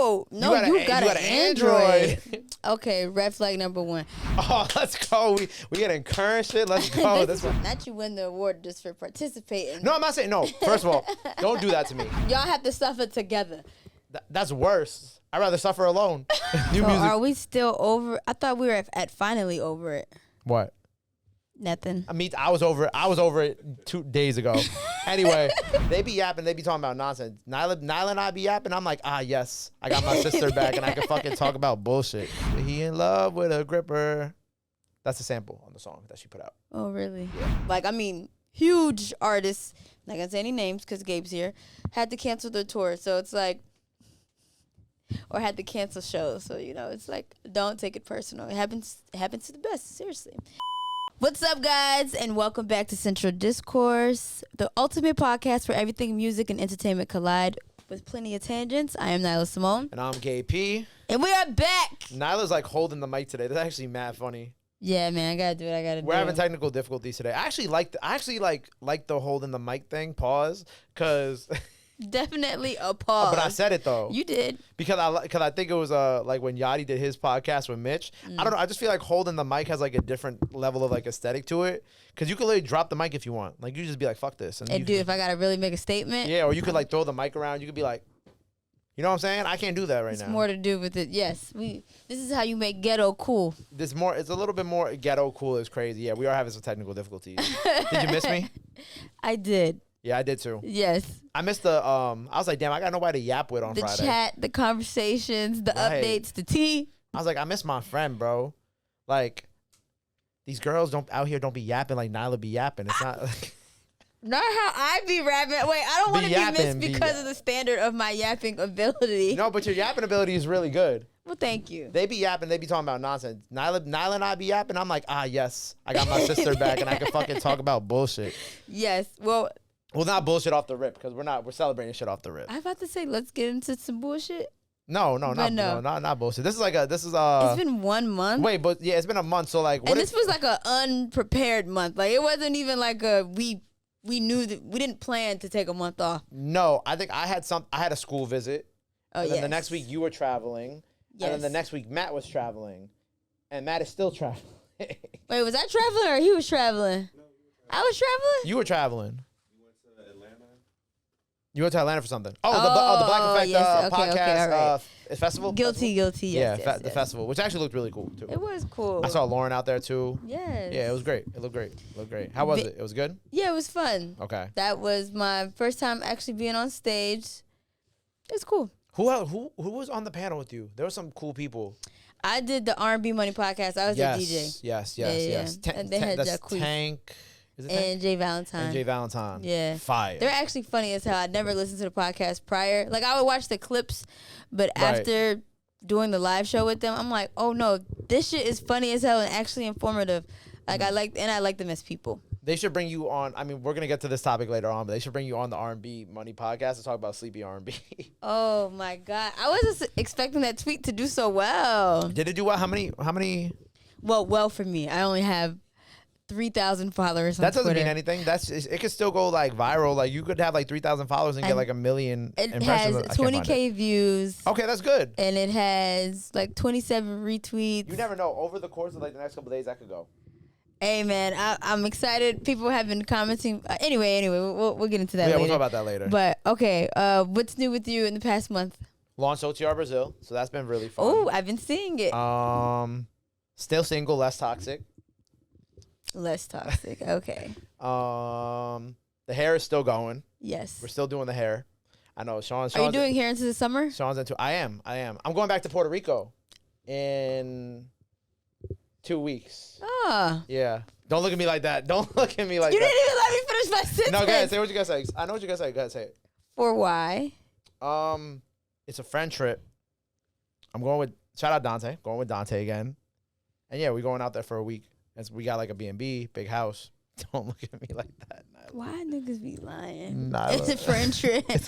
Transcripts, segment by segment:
Oh, no, you got an Android. Okay, red flag number 1. Oh, let's go. We getting current shit. Let's go. Not you win the award just for participating. No, I'm not saying no. First of all, don't do that to me. Y'all have to suffer together. That's worse. I'd rather suffer alone. So are we still over? I thought we were at finally over it. What? Nothing. I was over it 2 days ago. Anyway, they be yapping. They be talking about nonsense. Nyla and I be yapping. I'm like, yes, I got my sister back, and I can fucking talk about bullshit. He in love with a gripper. That's a sample on the song that she put out. Oh, really? Yeah. Like, I mean, huge artists, not gonna say any names because Gabe's here, had to cancel their tour. So it's like, or had to cancel shows. So, it's like, don't take it personal. It happens to the best, seriously. What's up, guys, and welcome back to Central Discourse, the ultimate podcast where everything music and entertainment collide with plenty of tangents. I am Nyla Simone. And I'm Gabe, and we are back. Nyla's like holding the mic today. That's actually mad funny. Yeah, man, I gotta do what I gotta do. We're having technical difficulties today. I actually like the holding the mic thing. Pause, because definitely a pause. But I said it though. You did, because I think it was like when Yachty did his podcast with Mitch. I don't know. I just feel like holding the mic has like a different level of like aesthetic to it. Because you could literally drop the mic if you want. Like you just be like, fuck this. And dude, if I gotta really make a statement. Yeah, or you could like throw the mic around. You could be like, you know what I'm saying? I can't do that right now. It's more to do with it. Yes, this is how you make ghetto cool. It's a little bit more ghetto cool. Is crazy. Yeah, we are having some technical difficulties. Did you miss me? I did. Yeah, I did too. Yes. I missed the I was like, damn, I got nobody to yap with on Friday. The chat, the conversations, the updates, the tea. I was like, I miss my friend, bro. Like, these girls out here don't be yapping like Nyla be yapping. It's not like not how I be rapping. Wait, I don't want to be missed because of the standard of my yapping ability. No, but your yapping ability is really good. Well, thank you. They be yapping. They be talking about nonsense. Nyla and I be yapping. I'm like, yes, I got my sister back, and I can fucking talk about bullshit. Yes. Well, not bullshit off the rip, because we're celebrating shit off the rip. I was about to say, let's get into some bullshit. No, not bullshit. This is It's been 1 month. Wait, but yeah, it's been a month. So like, this was like a unprepared month. Like it wasn't even like we knew that we didn't plan to take a month off. No, I think I had a school visit. Oh, and then the next week you were traveling. Yes. And then the next week Matt was traveling. And Matt is still traveling. Wait, was I traveling or he was traveling? No, I was traveling? You were traveling. You went to Atlanta? You went to Atlanta for something. Oh, the Black Effect yes. podcast right. festival? Guilty. Yes, the festival, which actually looked really cool, too. It was cool. I saw Lauren out there, too. Yes. Yeah, it was great. It looked great. How was it? It was good? Yeah, it was fun. Okay. That was my first time actually being on stage. It was cool. Who was on the panel with you? There were some cool people. I did the R&B Money podcast. I was a DJ. Yes. And they had that's Tank. Is it Tank? And Jay Valentine. Yeah. Fire. They're actually funny as hell. I'd never listened to the podcast prior. Like, I would watch the clips, but after doing the live show with them, I'm like, oh, no, this shit is funny as hell and actually informative. Like, I like them as people. They should bring you on. I mean, we're going to get to this topic later on, but they should bring you on the R&B Money podcast to talk about sleepy R&B. Oh, my God. I wasn't expecting that tweet to do so well. Did it do well? How many? Well, for me. I only have 3,000 followers on Twitter. That doesn't mean anything. It could still go like viral. Like you could have like 3,000 followers and get like 1 million impressions. It has 20K views. Okay, that's good. And it has like 27 retweets. You never know. Over the course of like the next couple of days, that could go. Hey man, I'm excited. People have been commenting. Anyway, we'll get into that. Yeah, we'll talk about that later. But okay, what's new with you in the past month? Launched OTR Brazil, so that's been really fun. Oh, I've been seeing it. Still single, less toxic. Less toxic. Okay. The hair is still going. Yes. We're still doing the hair. I know. Sean's Are you doing hair into the summer? Sean's into. I am. I'm going back to Puerto Rico in 2 weeks. Ah. Yeah. Don't look at me like that. Don't look at me like that. You that. didn't even let me finish my sentence. No, go ahead. Say what you gotta say. I know what you gotta say. Go ahead, say it. For why? It's a friend trip. I'm going with, shout out Dante. Going with Dante again. And yeah, we're going out there for a week. We got like a B&B, big house. Don't look at me like that. Nyla. Why niggas be lying? Nyla. It's a friend trip. It's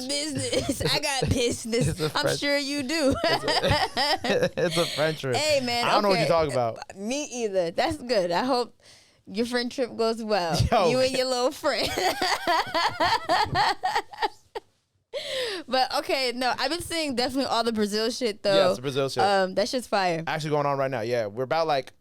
business. I got business. I'm sure you do. It's a friend trip. Hey, man. I don't know what you're talking about. Me either. That's good. I hope your friend trip goes well. Yo, you and your little friend. But okay, no, I've been seeing definitely all the Brazil shit though. Yes, the Brazil shit. That shit's fire. Actually going on right now. Yeah, we're about like,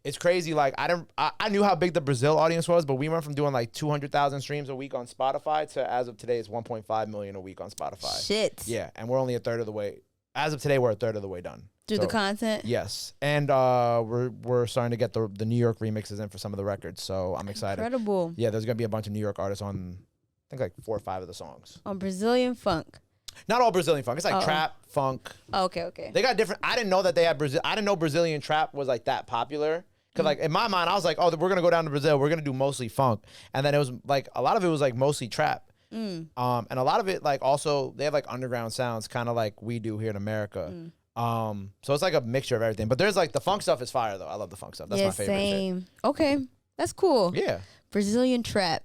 it's crazy. Like I knew how big the Brazil audience was, but we went from doing like 200,000 streams a week on Spotify to as of today it's 1.5 million a week on Spotify. Shit. Yeah, and we're only a third of the way. As of today, we're a third of the way done. Through the content? Yes. And we're starting to get the New York remixes in for some of the records, so I'm excited. Incredible. Yeah, there's going to be a bunch of New York artists on, I think like 4 or 5 of the songs. On Brazilian funk. Not all Brazilian funk. It's like trap, funk. Oh, okay. They got different. I didn't know that they had I didn't know Brazilian trap was like that popular. Because like in my mind, I was like, oh, we're going to go down to Brazil. We're going to do mostly funk. And then it was like, a lot of it was like mostly trap. And a lot of it like also, they have like underground sounds kind of like we do here in America. So it's like a mixture of everything. But there's like the funk stuff is fire though. I love the funk stuff. That's my favorite same. shit. Okay. That's cool. Yeah. Brazilian trap.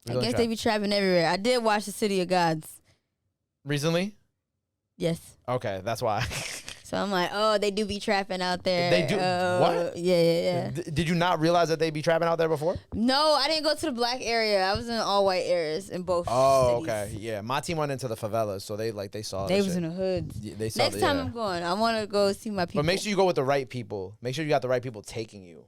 I guess they be trapping everywhere. I did watch The City of Gods. Recently? Yes. Okay, that's why. So I'm like, oh, they do be trapping out there. They do what? Yeah. Did you not realize that they be trapping out there before? No, I didn't go to the black area. I was in all white areas in both cities. Okay. Yeah. My team went into the favelas, so they saw They was shit. in the hoods. Yeah, they saw Next time I'm going, I want to go see my people. But make sure you go with the right people. Make sure you got the right people taking you.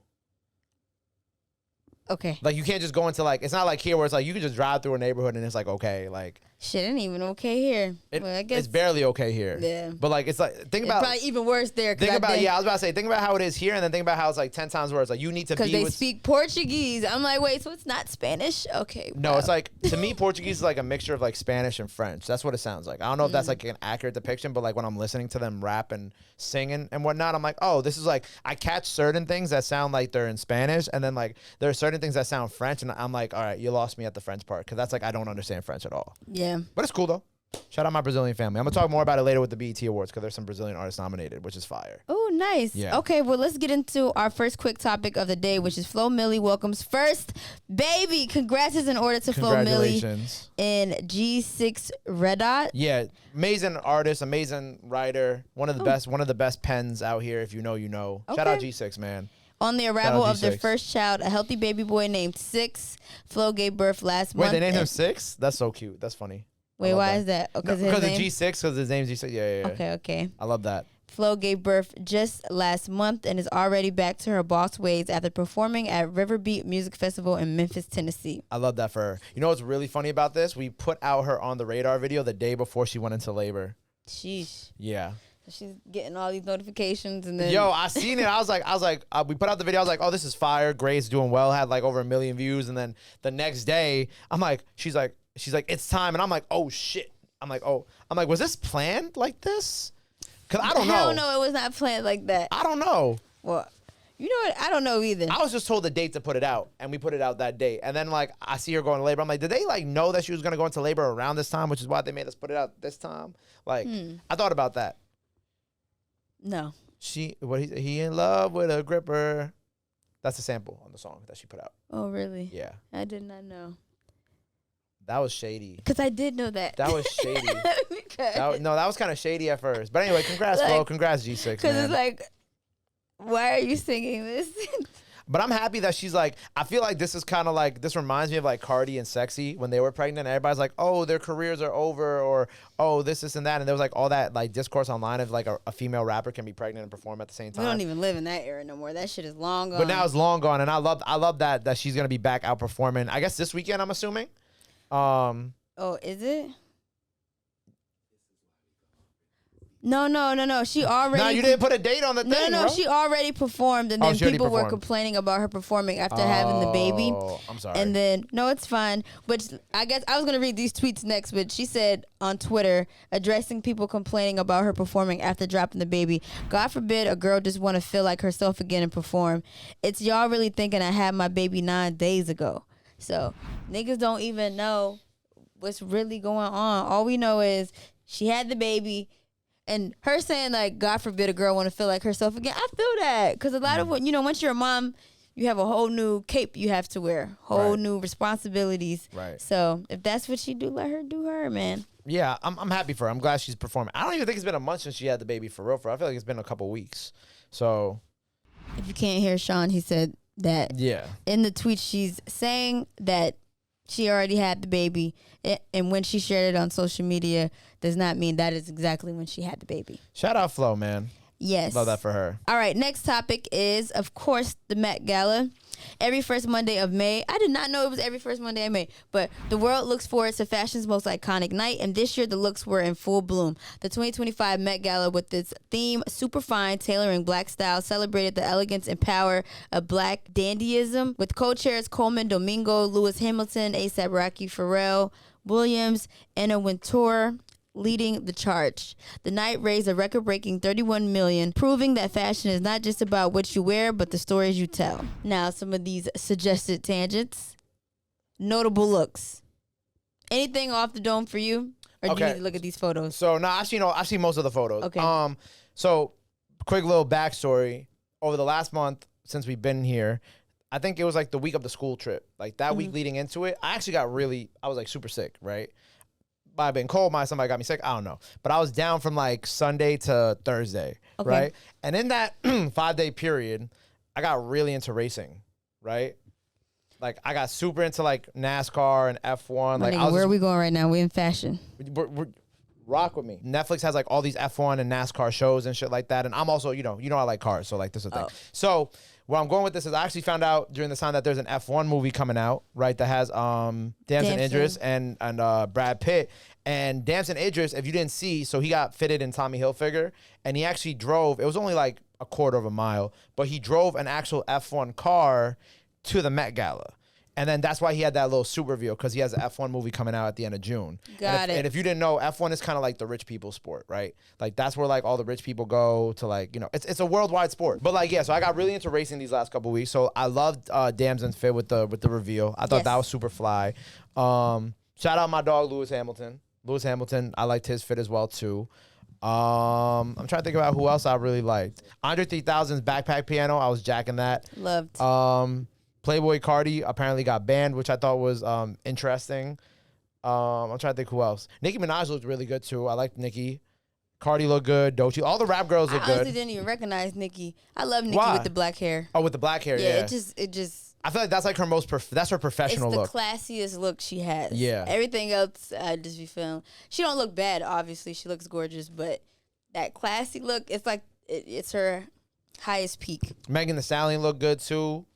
Okay. Like you can't just go into like, it's not like here where it's like you can just drive through a neighborhood and it's like okay, like shit ain't even okay here. Well, I guess it's barely okay here. Yeah. But like it's like think about probably even worse there. Think about I was about to say think about how it is here and then think about how it's like 10 times worse. Like you need to be because they speak Portuguese. I'm like, wait, so it's not Spanish? Okay. No, wow. it's like to me Portuguese is like a mixture of like Spanish and French. That's what it sounds like. I don't know if that's like an accurate depiction, but like when I'm listening to them rap and sing and whatnot, I'm like, oh, this is like I catch certain things that sound like they're in Spanish, and then like there are certain things that sound French, and I'm like, all right, you lost me at the French part because that's like I don't understand French at all. Yeah. But it's cool though. Shout out my Brazilian family. I'm gonna talk more about it later with the BET Awards because there's some Brazilian artists nominated, which is fire. Oh, nice. Yeah. Okay, well, let's get into our first quick topic of the day, which is Flo Milli welcomes first baby. Congrats is in order to Flo Milli in G6 Red Dot. Yeah, amazing artist, amazing writer, one of the best pens out here. If you know, you know. Okay. Shout out G6, man. On the arrival of their first child, a healthy baby boy named Six, Flo gave birth last month. Wait, they named him Six? That's so cute. That's funny. Wait, why is that? Because of G6, because his name's G6. Yeah. Okay. I love that. Flo gave birth just last month and is already back to her boss ways after performing at Riverbeat Music Festival in Memphis, Tennessee. I love that for her. You know what's really funny about this? We put out her on the radar video the day before she went into labor. Sheesh. Yeah. She's getting all these notifications and then I seen it. I was like, we put out the video. I was like, oh, this is fire. Grace doing well. Had like over 1 million views. And then the next day, I'm like, she's like, it's time. And I'm like, oh shit. I'm like, was this planned like this? Cause I don't know. Hell no, it was not planned like that. I don't know. Well, you know what? I don't know either. I was just told the date to put it out, and we put it out that date. And then like I see her going to labor. I'm like, did they like know that she was gonna go into labor around this time, which is why they made us put it out this time? Like, I thought about that. No. He in love with a gripper. That's a sample on the song that she put out. Oh, really? Yeah. I did not know. That was shady. Because I did know that. That was shady. that was kind of shady at first. But anyway, congrats, Flo. Congrats, G6, Because it's like, why are you singing this? But I'm happy that she's like, I feel like this is kind of like, this reminds me of like Cardi and Sexy when they were pregnant. Everybody's like, oh, their careers are over, or oh, this and that. And there was like all that like discourse online of like a female rapper can be pregnant and perform at the same time. We don't even live in that era no more. That shit is long gone. But now it's long gone. And I love that she's going to be back out performing, I guess this weekend, I'm assuming. Oh, is it? No. She already. No, you didn't put a date on the thing. No. Bro. She already performed, and then people were complaining about her performing after having the baby. I'm sorry. And then no, it's fine. But I guess I was gonna read these tweets next. But she said on Twitter, addressing people complaining about her performing after dropping the baby. God forbid a girl just want to feel like herself again and perform. It's y'all really thinking I had my baby 9 days ago. So niggas don't even know what's really going on. All we know is she had the baby. And her saying, like, God forbid a girl want to feel like herself again. I feel that. Because a lot of what, once you're a mom, you have a whole new cape you have to wear. Whole new responsibilities. Right. So if that's what she do, let her do her, man. Yeah, I'm happy for her. I'm glad she's performing. I don't even think it's been a month since she had the baby for real. I feel like it's been a couple weeks. So. If you can't hear Sean, he said that. Yeah. In the tweet, she's saying that She already had the baby. And when she shared it on social media does not mean that is exactly when she had the baby. Shout out Flo, man. Yes. Love that for her. All right, next topic is, of course, the Met Gala. Every first Monday of May. I did not know it was every first Monday of May, but the world looks forward to fashion's most iconic night, and this year the looks were in full bloom. The 2025 Met Gala, with its theme Superfine, tailoring black style, celebrated the elegance and power of black dandyism, with co-chairs Coleman Domingo, Lewis Hamilton, A$AP Rocky, Pharrell Williams, Anna Wintour leading the charge. The night raised a record-breaking $31 million, proving that fashion is not just about what you wear, but the stories you tell. Now, some of these suggested tangents. Notable looks. Anything off the dome for you? Or do you need to look at these photos? So, no, I've seen most of the photos. Okay. So, quick little backstory. Over the last month, since we've been here, I think it was like the week of the school trip. Like, that week leading into it, I actually I was like super sick, right? Might have been cold, somebody got me sick, I don't know. But I was down from like Sunday to Thursday, right? And in that 5-day period, I got really into racing, right? Like I got super into like NASCAR and F1. Like, where are we going right now? We're in fashion. We're rock with me. Netflix has like all these F1 and NASCAR shows and shit like that. And I'm also, you know I like cars, so like this is the thing. So where I'm going with this is I actually found out during this time that there's an F1 movie coming out, right? That has Damson Idris and Brad Pitt. And Damson Idris, if you didn't see, so he got fitted in Tommy Hilfiger, and he actually drove. It was only like a quarter of a mile, but he drove an actual F1 car to the Met Gala. And then that's why he had that little super reveal, because he has an F1 movie coming out at the end of June. Got it. And if you didn't know, F1 is kind of like the rich people sport, right? Like that's where like all the rich people go to, like, you know, it's a worldwide sport. But like, yeah, so I got really into racing these last couple weeks. So I loved Damson's fit with the reveal. I thought that was super fly. Shout out my dog Lewis Hamilton. Lewis Hamilton, I liked his fit as well too. I'm trying to think about who else I really liked. Andre 3000's backpack piano, I was jacking that. Loved. Playboy Cardi apparently got banned, which I thought was interesting. I'm trying to think who else. Nicki Minaj looked really good too. I liked Nicki. Cardi looked good. Doechii. All the rap girls look good. I honestly didn't even recognize Nicki. I love Nicki with the black hair. Oh, with the black hair, yeah. It just. I feel like that's like her that's her professional look. It's the classiest look she has. Yeah. Everything else, I just be feeling. She don't look bad, obviously. She looks gorgeous, but that classy look, it's like, it's her highest peak. Megan Thee Stallion looked good too.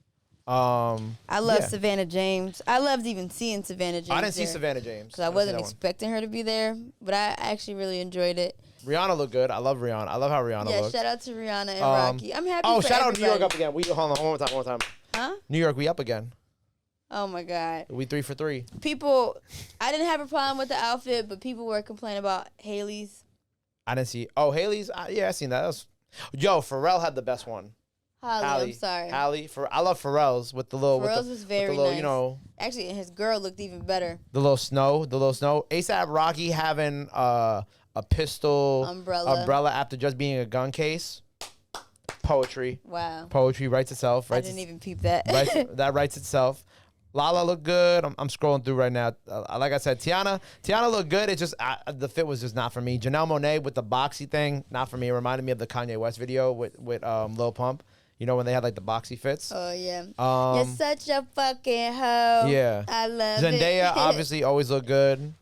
I love Savannah James. I loved even seeing Savannah James. I didn't see Savannah James. Because I wasn't expecting her to be there, but I actually really enjoyed it. Rihanna looked good. I love Rihanna. I love how Rihanna looked. Yeah, shout out to Rihanna and Rocky. I'm happy for shout everybody. out New York up again. Hold on, one more time. Huh? New York, we up again. Oh my God. We 3 for 3. People, I didn't have a problem with the outfit, but people were complaining about Hailey's. I didn't see. Oh, Hailey's. I seen that. Pharrell had the best one. I'm sorry. I love Pharrell's with the little. Pharrell's was very nice. You know. Actually, his girl looked even better. The little snow. A$AP Rocky having a pistol umbrella after just being a gun case. Poetry. Wow. Poetry writes itself. I didn't even peep that. That writes itself. Lala looked good. I'm scrolling through right now. Like I said, Tiana looked good. It's just the fit was just not for me. Janelle Monáe with the boxy thing, not for me. It reminded me of the Kanye West video with Lil Pump. You know, when they had like the boxy fits. Oh yeah. You're such a fucking hoe. Yeah. I love Zendaya it. obviously always looked good.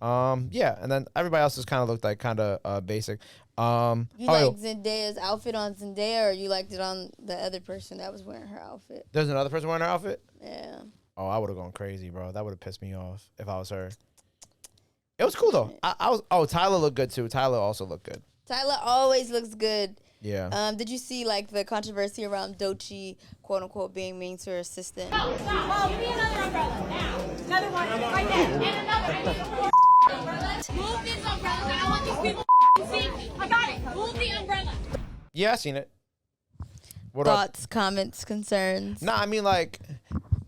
Yeah, and then everybody else just kind of looked like kind of basic. You liked Zendaya's outfit on Zendaya, or you liked it on the other person that was wearing her outfit? There's another person wearing her outfit? Yeah. Oh, I would have gone crazy, bro. That would have pissed me off if I was her. It was cool though. Tyler looked good too. Tyler also looked good. Tyler always looks good. Yeah. Did you see like the controversy around Doechii, quote unquote, being mean to her assistant? Oh, give me another umbrella now. Another one right there. And another. Move this umbrella. I don't want these people to see. I got it. Move the umbrella. Yeah, I seen it. Thoughts, comments, concerns? Nah, I mean like.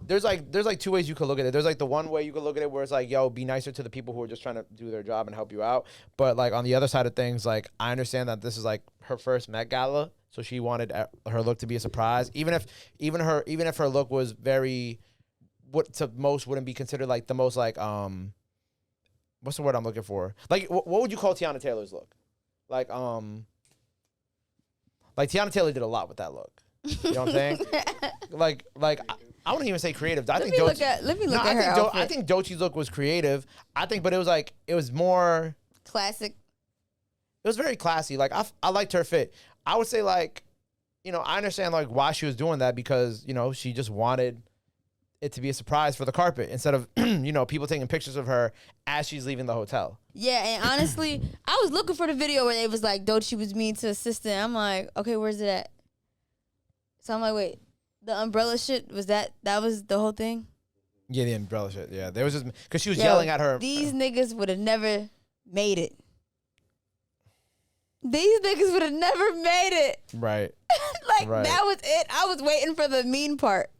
There's like two ways you could look at it. There's like the one way you could look at it where it's like, yo, be nicer to the people who are just trying to do their job and help you out. But like on the other side of things, like I understand that this is like her first Met Gala, so she wanted her look to be a surprise. Even if her look was very, what to most wouldn't be considered like the most like what's the word I'm looking for? Like what would you call Tiana Taylor's look? Like Tiana Taylor did a lot with that look. You know what I'm saying? like I wouldn't even say creative. I think Doechii. Let me look at her outfit. I think Doechii's look was creative. I think, but it was more classic. It was very classy. Like I liked her fit. I would say like, you know, I understand like why she was doing that because, you know, she just wanted it to be a surprise for the carpet instead of, you know, people taking pictures of her as she's leaving the hotel. Yeah, and honestly, I was looking for the video where it was like Doechii was mean to assistant. I'm like, okay, where's it at? So I'm like, wait, the umbrella shit, that was the whole thing? Yeah, the umbrella shit. Yeah, there was just because she was yelling at her. These niggas would have never made it. These niggas would have never made it. Right. Right. That was it. I was waiting for the mean part.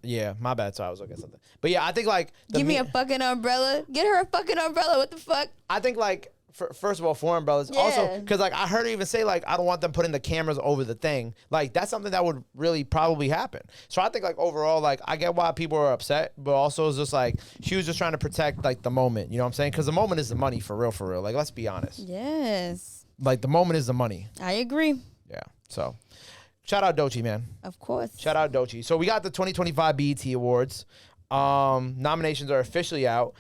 Yeah, my bad. So I was looking at something. But yeah, I think like give me a fucking umbrella. Get her a fucking umbrella. What the fuck? I think like first of all, 4 umbrellas. Yeah. Also, because like I heard her even say like I don't want them putting the cameras over the thing. Like that's something that would really probably happen. So I think like overall, like I get why people are upset, but also it's just like she was just trying to protect like the moment. You know what I'm saying? Because the moment is the money for real, for real. Like let's be honest. Yes. Like the moment is the money. I agree. Yeah. So. Shout out Doechii, man. Of course. Shout out Doechii. So we got the 2025 BET Awards. Nominations are officially out.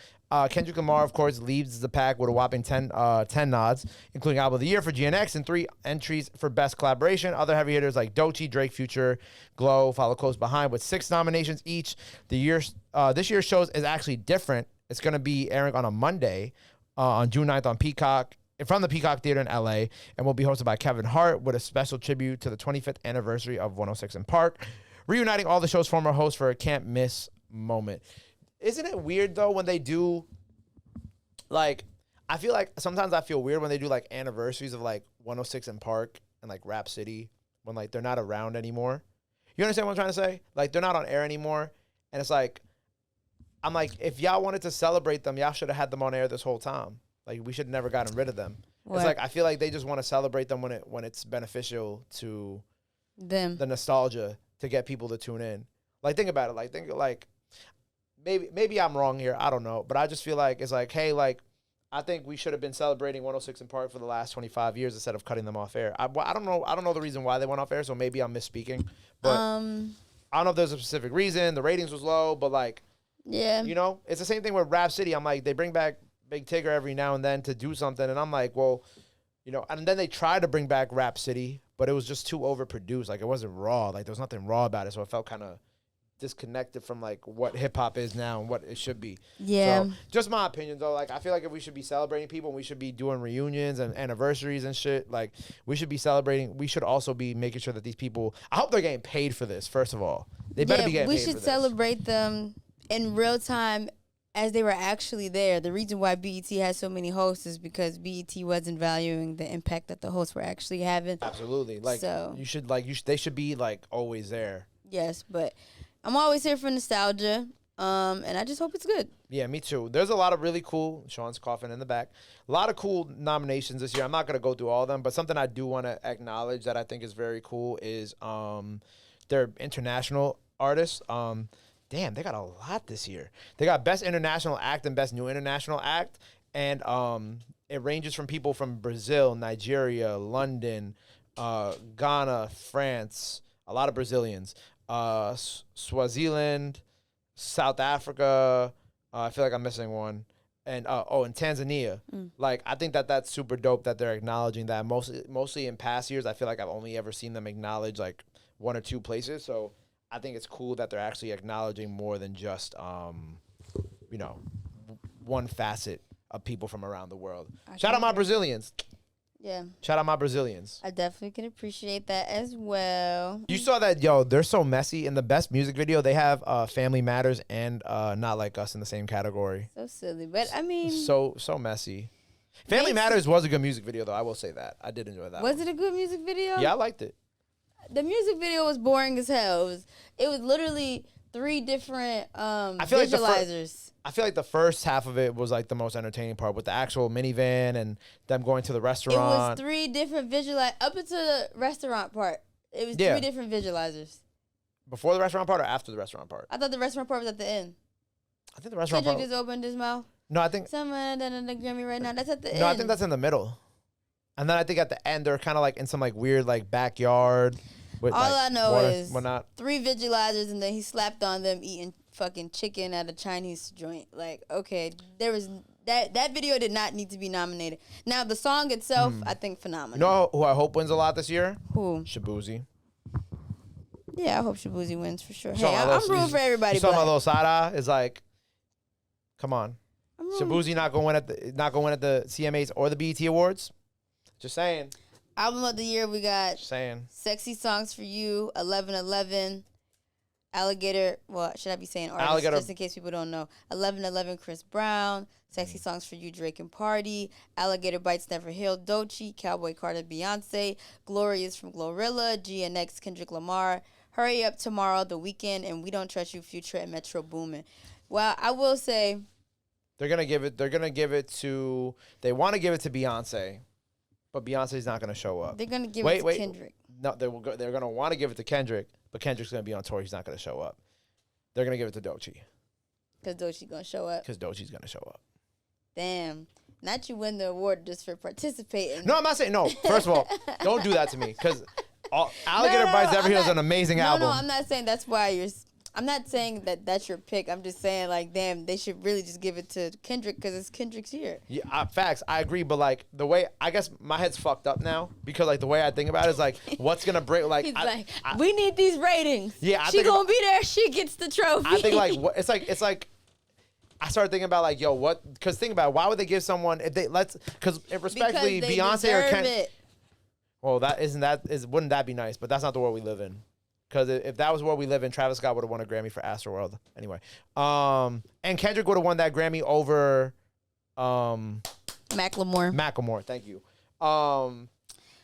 Kendrick Lamar, of course, leads the pack with a whopping 10 nods, including Album of the Year for GNX and 3 entries for Best Collaboration. Other heavy hitters like Doechii, Drake, Future, Glow follow close behind with 6 nominations each. This year's shows is actually different. It's going to be airing on a Monday on June 9th on Peacock. From the Peacock Theater in LA, and will be hosted by Kevin Hart with a special tribute to the 25th anniversary of 106 in Park, reuniting all the show's former hosts for a can't miss moment. Isn't it weird though when they do, like, I feel like sometimes I feel weird when they do like anniversaries of like 106 in Park and like Rap City when like they're not around anymore. You understand what I'm trying to say? Like they're not on air anymore, and it's like, I'm like, if y'all wanted to celebrate them, y'all should have had them on air this whole time. Like we should have never gotten rid of them. What? It's like I feel like they just want to celebrate them when it's beneficial to them, the nostalgia to get people to tune in. Like think about it. Like maybe I'm wrong here. I don't know, but I just feel like it's like, hey, like I think we should have been celebrating 106 in Park for the last 25 years instead of cutting them off air. I don't know the reason why they went off air, so maybe I'm misspeaking. But I don't know if there's a specific reason. The ratings was low, but like, yeah, you know, it's the same thing with Rap City. I'm like, they bring back Big Tigger every now and then to do something, and I'm like, well, you know, and then they tried to bring back Rap City, but it was just too overproduced. Like it wasn't raw. Like there was nothing raw about it, so it felt kind of disconnected from like what hip hop is now and what it should be. Yeah. So, just my opinion though. Like I feel like if we should be celebrating people, we should be doing reunions and anniversaries and shit. Like we should be celebrating. We should also be making sure that these people. I hope they're getting paid for this. First of all, they better be getting paid for this. We should celebrate them in real time. As they were actually there. The reason why BET has so many hosts is because BET wasn't valuing the impact that the hosts were actually having. Absolutely. Like so, they should be like always there. Yes, but I'm always here for nostalgia. And I just hope it's good. Yeah, me too. There's a lot of really cool, Sean's coughing in the back, a lot of cool nominations this year. I'm not going to go through all of them, but something I do want to acknowledge that I think is very cool is their international artists. Damn, they got a lot this year. They got Best International Act and Best New International Act. And it ranges from people from Brazil, Nigeria, London, Ghana, France, a lot of Brazilians, Swaziland, South Africa. I feel like I'm missing one. And and Tanzania. Like, I think that's super dope that they're acknowledging that. Mostly in past years, I feel like I've only ever seen them acknowledge like 1 or 2 places. So I think it's cool that they're actually acknowledging more than just, you know, one facet of people from around the world. Shout out my Brazilians. Yeah. Shout out my Brazilians. I definitely can appreciate that as well. You saw that, they're so messy. In the best music video, they have Family Matters and Not Like Us in the same category. So silly. But, I mean. So messy. Family Matters was a good music video, though. I will say that. I did enjoy that. Was it a good music video? Yeah, I liked it. The music video was boring as hell. It was literally 3 different visualizers. I feel like the first half of it was like the most entertaining part with the actual minivan and them going to the restaurant. It was 3 different up until the restaurant part. It was 3 different visualizers. Before the restaurant part or after the restaurant part? I thought the restaurant part was at the end. I think the restaurant part just opened his mouth. No, I think someone done the Grammy right now. That's at the end. No, I think that's in the middle. And then I think at the end they're kind of like in some like weird like backyard. With, All like, I know water, is whatnot. 3 vigilizers, and then he slapped on them eating fucking chicken at a Chinese joint. Like, okay, there was that video did not need to be nominated. Now the song itself, I think phenomenal. You know who I hope wins a lot this year? Who? Shabuzi. Yeah, I hope Shabuzi wins for sure. You Hey, saw my I'm little- rooting for everybody. You saw my Black. little side eye? It's like, come on. I'm rooting. Shabuzi not going at the CMAs or the BET Awards. Just saying. Album of the year, we got Just saying. Sexy Songs for You, 11:11, Alligator. Well, should I be saying artists Alligator. just in case people don't know? 11:11, Chris Brown. Sexy Songs for You, Drake and Party. Alligator Bites Never Healed, Doechii. Cowboy Carter, Beyonce. Glorious from Glorilla. GNX, Kendrick Lamar. Hurry Up Tomorrow, The Weeknd, and We Don't Trust You, Future and Metro Boomin. Well, I will say They're gonna give it to. They want to give it to Beyonce, but Beyonce's not gonna show up. they're gonna give it to Kendrick. No, they're gonna want to give it to Kendrick, but Kendrick's gonna be on tour. He's not gonna show up. They're gonna give it to Doechii Because Doechii gonna show up. because Doechii's gonna show up. Damn. Not you win the award just for participating. No, I'm not saying no. First of all, don't do that to me because Alligator Bites Never I'm Healed is not- an amazing No, album. I'm not saying that's why you're. I'm not saying that that's your pick. I'm just saying, like, damn, they should really just give it to Kendrick because it's Kendrick's year. Yeah, facts. I agree, but like the way I guess my head's fucked up now because like the way I think about it is like what's gonna break like He's I, we need these ratings. Yeah, I she think gonna be there. She gets the trophy. I think like what it's like I started thinking about like yo what because think about it, why would they give someone if they because respectfully Because they Beyonce or deserve Kendrick. it. Well, wouldn't that be nice? But that's not the world we live in. Because if that was where we live in, Travis Scott would have won a Grammy for Astroworld. Anyway, and Kendrick would have won that Grammy over Macklemore. Macklemore. Thank you.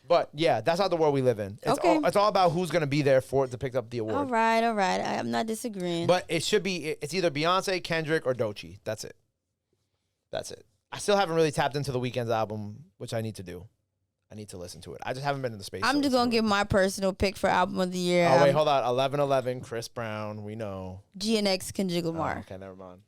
But yeah, that's not the world we live in. It's Okay. it's all about who's gonna be there for it to pick up the award. All right. I'm not disagreeing. But it should be it's either Beyonce, Kendrick, or Doechii. That's it. I still haven't really tapped into the Weeknd's album, which I need to do. I need to listen to it. I just haven't been in the space. I'm just gonna give my personal pick for album of the year. Oh wait, hold on. 11:11, Chris Brown. We know. GNX, Kendrick Oh, Lamar. okay, never mind.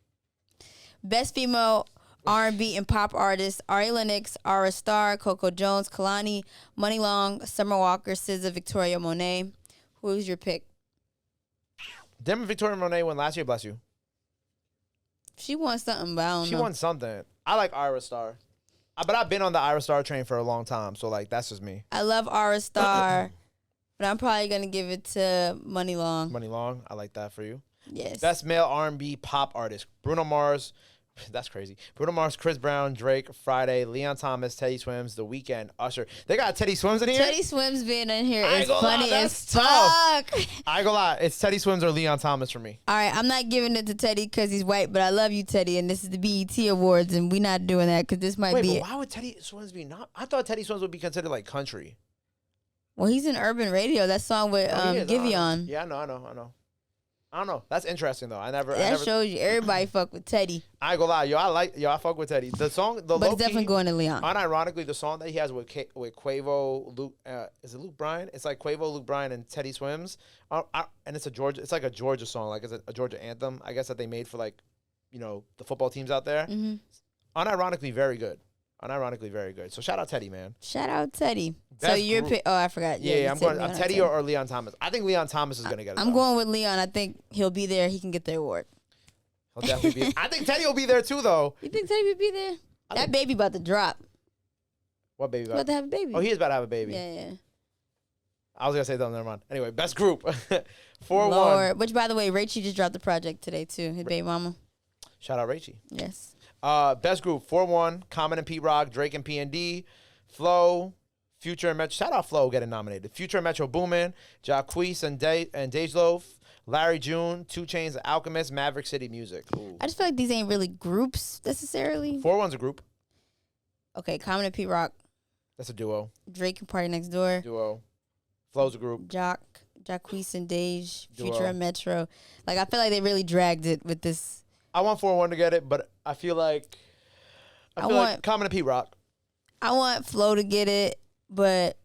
Best female R&B and pop artist: Ari Lennox, Ara Starr, Coco Jones, Kalani, Money Long, Summer Walker, SZA, Victoria Monet. Who's your pick? Didn't Victoria Monet win last year? Bless you. She won something, but I don't She know. won something. I like Ira Star. But I've been on the Ira Star train for a long time, so like that's just me. I love Ara Starr, but I'm probably gonna give it to Money Long. Money Long, I like that for you. Yes. Best male R&B pop artist: Bruno Mars. That's crazy. Bruno Mars, Chris Brown, Drake, Friday, Leon Thomas, Teddy Swims, The Weeknd, Usher. They got Teddy Swims in here. Teddy Swims being in here I ain't is gonna lie, funny that's as fuck. I ain't gonna lie, it's Teddy Swims or Leon Thomas for me. All right, I'm not giving it to Teddy because he's white, but I love you, Teddy, and this is the BET Awards, and we not doing that because this might Wait, be but it. why would Teddy Swims be not? I thought Teddy Swims would be considered like country. Well, he's in urban radio. That song with Oh, he is. Giveon. Yeah, I know. I don't know. That's interesting though. I never. Shows you everybody fuck with Teddy, I ain't gonna lie, I fuck with Teddy. The song, but it's definitely going to Leon. Unironically, the song that he has with Quavo, Luke, is it Luke Bryan? It's like Quavo, Luke Bryan, and Teddy Swims. And it's like a Georgia song, like it's a Georgia anthem. I guess that they made for like, the football teams out there. Mm-hmm. Unironically, very good. So shout out Teddy, man. Shout out Teddy. So Best your group- pick? Oh, I forgot. Yeah, you said I'm Leon Teddy or Leon Thomas. I think Leon Thomas is gonna get it. I'm though. going with Leon. I think he'll be there. He can get the award. He'll definitely be. I think Teddy will be there too, though. You think Teddy would be there? That baby about to drop. What baby? He's about to have a baby. Oh, he is about to have a baby. Yeah. I was gonna say that. Never mind. Anyway, best group. 4-1. Lord. Which, by the way, Rachie just dropped the project today too. His baby mama. Shout out Rachie. Yes. Best group 4-1. Common and Pete Rock, Drake and P&D, Flo, Future and Metro. Shout out Flo getting nominated. Future and Metro Boomin, Jacquees and Dejloaf, Larry June, 2 Chainz, Alchemist, Maverick City Music. Ooh. I just feel like these ain't really groups necessarily. 4-1's a group. Okay, Common and Pete Rock, That's a duo. Drake and Party Next Door, Duo. Flo's a group. Jacquees and Dej, Duo. Future and Metro. Like I feel like they really dragged it with this. I want 4-1 to get it, but I feel like like Common and Pete Rock. I want Flo to get it, but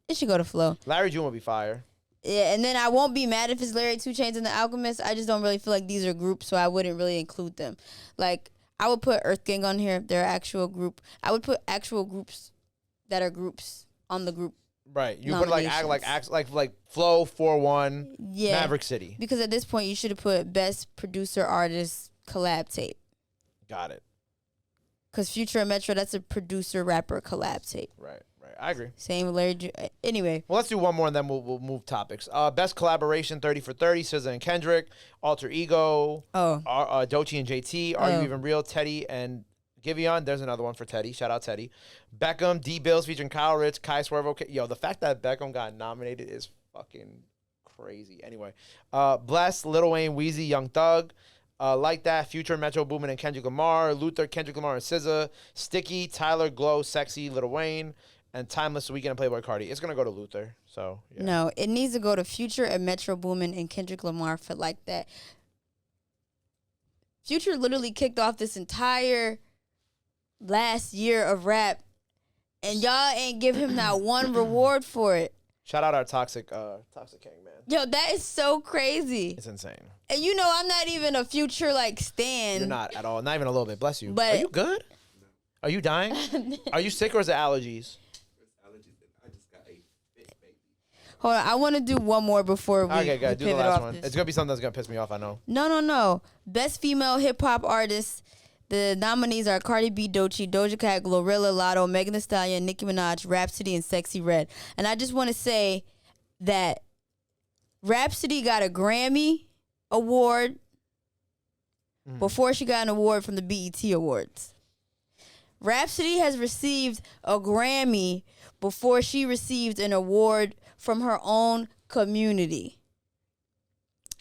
it should go to Flo. Larry June will be fire. Yeah, and then I won't be mad if it's Larry 2 Chainz and the Alchemist. I just don't really feel like these are groups, so I wouldn't really include them. Like I would put Earth Gang on here. They're an actual group. I would put actual groups that are groups on the group Right. You put like Flow 4-1, Yeah. Maverick City. Because at this point, you should have put best producer artist collab tape. Got it. Because Future and Metro, that's a producer rapper collab tape. Right. I agree. Same with Larry. Anyway. Well, let's do one more and then we'll move topics. Best collaboration, 30 for 30, SZA and Kendrick, Alter Ego, Doechii and JT, Are You Even Real, Teddy and Giveon. There's another one for Teddy. Shout out Teddy. Beckham, D-Bills featuring Kyle Ritz, Kai Swerve. Okay. Yo, the fact that Beckham got nominated is fucking crazy. Anyway, Bless, Lil Wayne, Weezy, Young Thug. Like That, Future, Metro Boomin and Kendrick Lamar, Luther, Kendrick Lamar and SZA, Sticky, Tyler, Glow, Sexy, Lil Wayne, and Timeless, Weeknd and Playboy Cardi. It's gonna go to Luther. So yeah. No, it needs to go to Future and Metro Boomin and Kendrick Lamar for Like That. Future literally kicked off this entire last year of rap, and y'all ain't give him not one reward for it. Shout out our toxic king, man. Yo, that is so crazy. It's insane. And you know, I'm not even a Future like stan. You're not at all. Not even a little bit. Bless you. But are you good? Are you dying? Are you sick or is it allergies? Hold on, I want to do one more before we Okay, good. Do the last one. This. It's gonna be something that's gonna piss me off. I know. No. Best female hip hop artist. The nominees are Cardi B, Doechii, Doja Cat, Glorilla, Lotto, Megan Thee Stallion, Nicki Minaj, Rhapsody, and Sexy Red. And I just want to say that Rhapsody got a Grammy award before she got an award from the BET Awards. Rhapsody has received a Grammy before she received an award from her own community.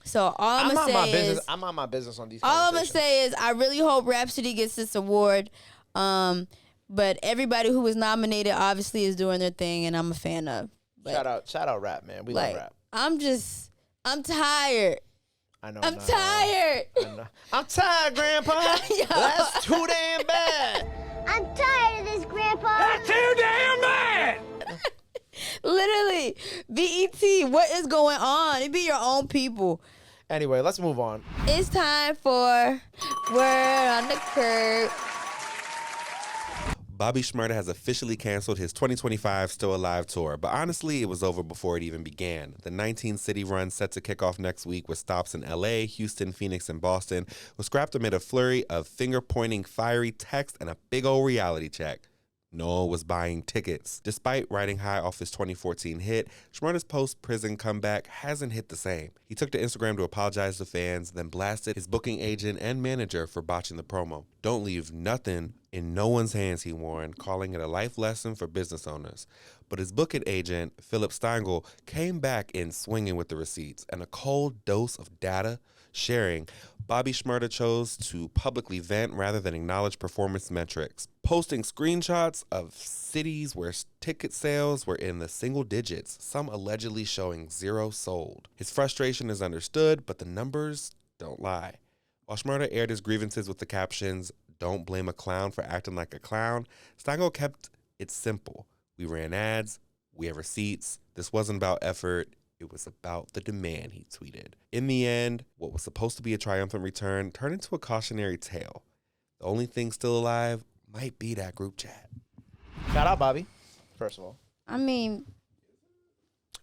So all I'm gonna say is I'm on my business on these. All I'm gonna say is I really hope Rhapsody gets this award. But everybody who was nominated obviously is doing their thing, and I'm a fan of. But shout out rap, man. We love rap. I'm tired. I know. I'm tired. I know. I'm tired, Grandpa. That's too damn bad. I'm tired of this, Grandpa. That's too damn bad! Literally, BET, what is going on? It be your own people. Anyway, let's move on. It's time for Word on the Curb. Bobby Shmurda has officially canceled his 2025 Still Alive tour, but honestly, it was over before it even began. The 19-city run set to kick off next week with stops in LA, Houston, Phoenix, and Boston was scrapped amid a flurry of finger-pointing, fiery text and a big old reality check. No one was buying tickets. Despite riding high off his 2014 hit, Shmurda's post-prison comeback hasn't hit the same. He took to Instagram to apologize to fans, then blasted his booking agent and manager for botching the promo. Don't leave nothing in no one's hands, he warned, calling it a life lesson for business owners. But his booking agent, Philip Steingel, came back in swinging with the receipts and a cold dose of data, sharing Bobby Shmurda chose to publicly vent rather than acknowledge performance metrics, posting screenshots of cities where ticket sales were in the single digits, some allegedly showing 0 sold. His frustration is understood, but the numbers don't lie. While Shmurda aired his grievances with the captions, "Don't blame a clown for acting like a clown," Steingel kept it simple. We ran ads, we have receipts, this wasn't about effort, it was about the demand, he tweeted. In the end, what was supposed to be a triumphant return turned into a cautionary tale. The only thing still alive might be that group chat. Shout out Bobby, first of all. I mean,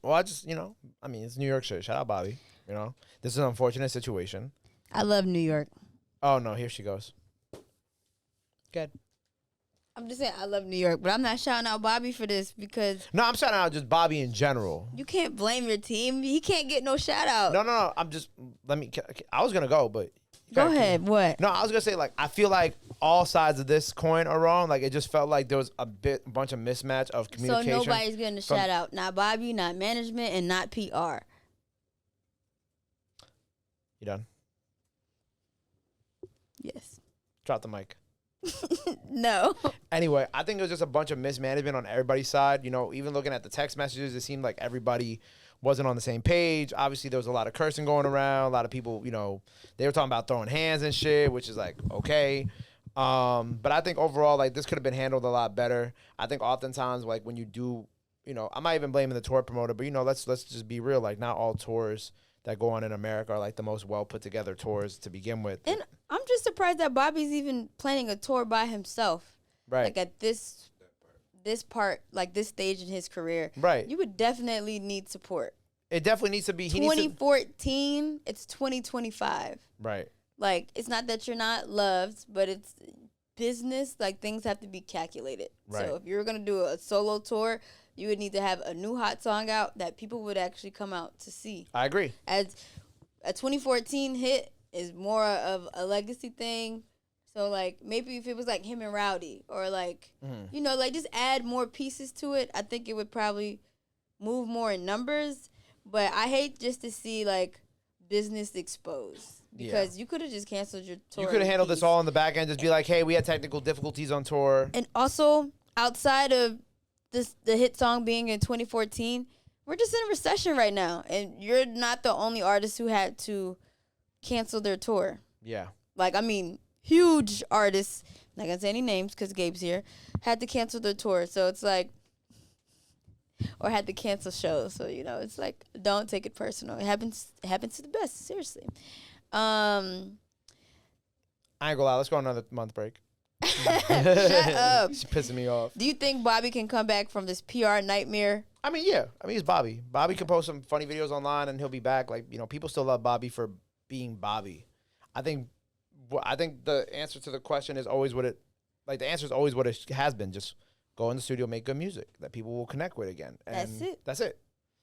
well, it's New York shit. Shout out Bobby. You know, this is an unfortunate situation. I love New York. Oh no, here she goes. Good. I'm just saying I love New York, but I'm not shouting out Bobby for this because No, I'm shouting out just Bobby in general. you can't blame your team. He can't get no shout out. No. I'm just I was gonna go, but Go ahead. What? No, I was gonna say I feel like all sides of this coin are wrong. Like it just felt like there was a bunch of mismatch of So communication. nobody's getting a shout out. Not Bobby, not management, and not PR. You done? Yes. Drop the mic. No. Anyway, I think it was just a bunch of mismanagement on everybody's side. You know, even looking at the text messages, it seemed like everybody wasn't on the same page. Obviously, there was a lot of cursing going around. A lot of people, you know, they were talking about throwing hands and shit, which is okay. But I think overall, this could have been handled a lot better. I think oftentimes, when you do, you know, I'm not even blaming the tour promoter, but, you know, let's just be real. Not all tours that go on in America are the most well put together tours to begin with. And I'm just surprised that Bobby's even planning a tour by himself. Right. At this this part, like this stage in his career, Right. you would definitely need support. It definitely needs to be. 2014, it's 2025. Right. Like, it's not that you're not loved, but it's business. Like, things have to be calculated. Right. So if you're going to do a solo tour, you would need to have a new hot song out that people would actually come out to see. I agree. As a 2014 hit is more of a legacy thing. So, like, maybe if it was, like, him and Rowdy or, like, you know, like, just add more pieces to it, I think it would probably move more in numbers. But I hate just to see, like, business exposed. Because you could have just canceled your tour. You could have handled this all on the back end. Just be like, hey, we had technical difficulties on tour. And also, outside of the hit song being in 2014, we're just in a recession right now. And you're not the only artist who had to cancel their tour. Yeah. Like, I mean, huge artists, not going to say any names because Gabe's here, had to cancel their tour. So it's like, or had to cancel shows. So, you know, it's like, don't take it personal. It happens to the best, seriously. I ain't gonna lie. Let's go on another month break. Shut up. She's pissing me off. Do you think Bobby can come back from this PR nightmare? I mean, yeah. I mean, it's Bobby. Bobby can post some funny videos online, and he'll be back. Like, you know, people still love Bobby for being Bobby. I think the answer to the question is always what it, like, the answer is always what it has been. Just go in the studio, make good music that people will connect with again. And That's it. That's it.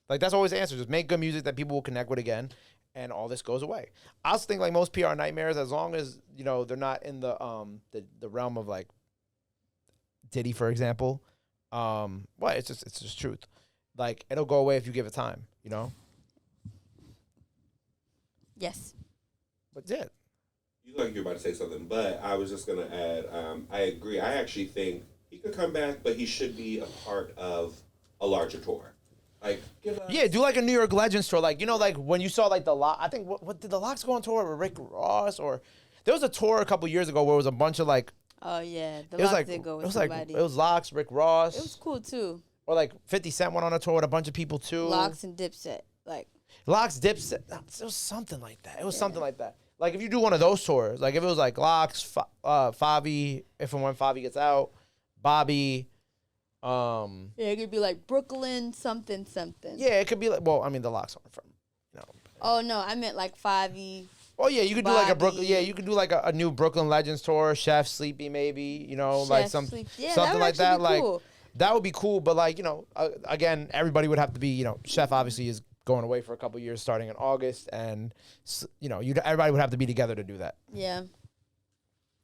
Like, that's always the answer. Just make good music that people will connect with again, and all this goes away. I also think, like, most PR nightmares, as long as, you know, they're not in the realm of, like, Diddy, for example. It's just truth. Like, it'll go away if you give it time, you know? Yes. But yeah. You look like you're about to say something, but I was just going to add, I agree. I actually think he could come back, but he should be a part of a larger tour. Like, give us... Yeah, do like a New York Legends tour. Like, you know, like when you saw like the Lock, I think, what did the Locks go on tour with Rick Ross? Or there was a tour a couple years ago where it was a bunch of like, Oh, yeah. The it was Locks like, did go with it was somebody. like, it was Locks, Rick Ross. It was cool, too. Or like 50 Cent went on a tour with a bunch of people too. Locks and Dipset. Like, Locks, Dipset. It was something like that. It was something like that. Like if you do one of those tours, like if it was like Locks, Favi, if and when Favi gets out, Bobby. yeah, it could be like Brooklyn something. Yeah, it could be like, well, I mean, the Locks aren't from, you know. Oh, no, I meant like 5E. Oh yeah, you could do like a Bobby. Brooklyn. Yeah, you could do like a new Brooklyn Legends tour. Chef, Sleepy, maybe. You know, like Chef, some Sleep. Yeah, something like that. be Like cool. that would be cool. But like, you know, again, everybody would have to be. You know, Chef obviously is going away for a couple years, starting in August, and you know, everybody would have to be together to do that. Yeah.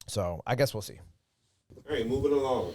So I guess we'll see. All right, moving along.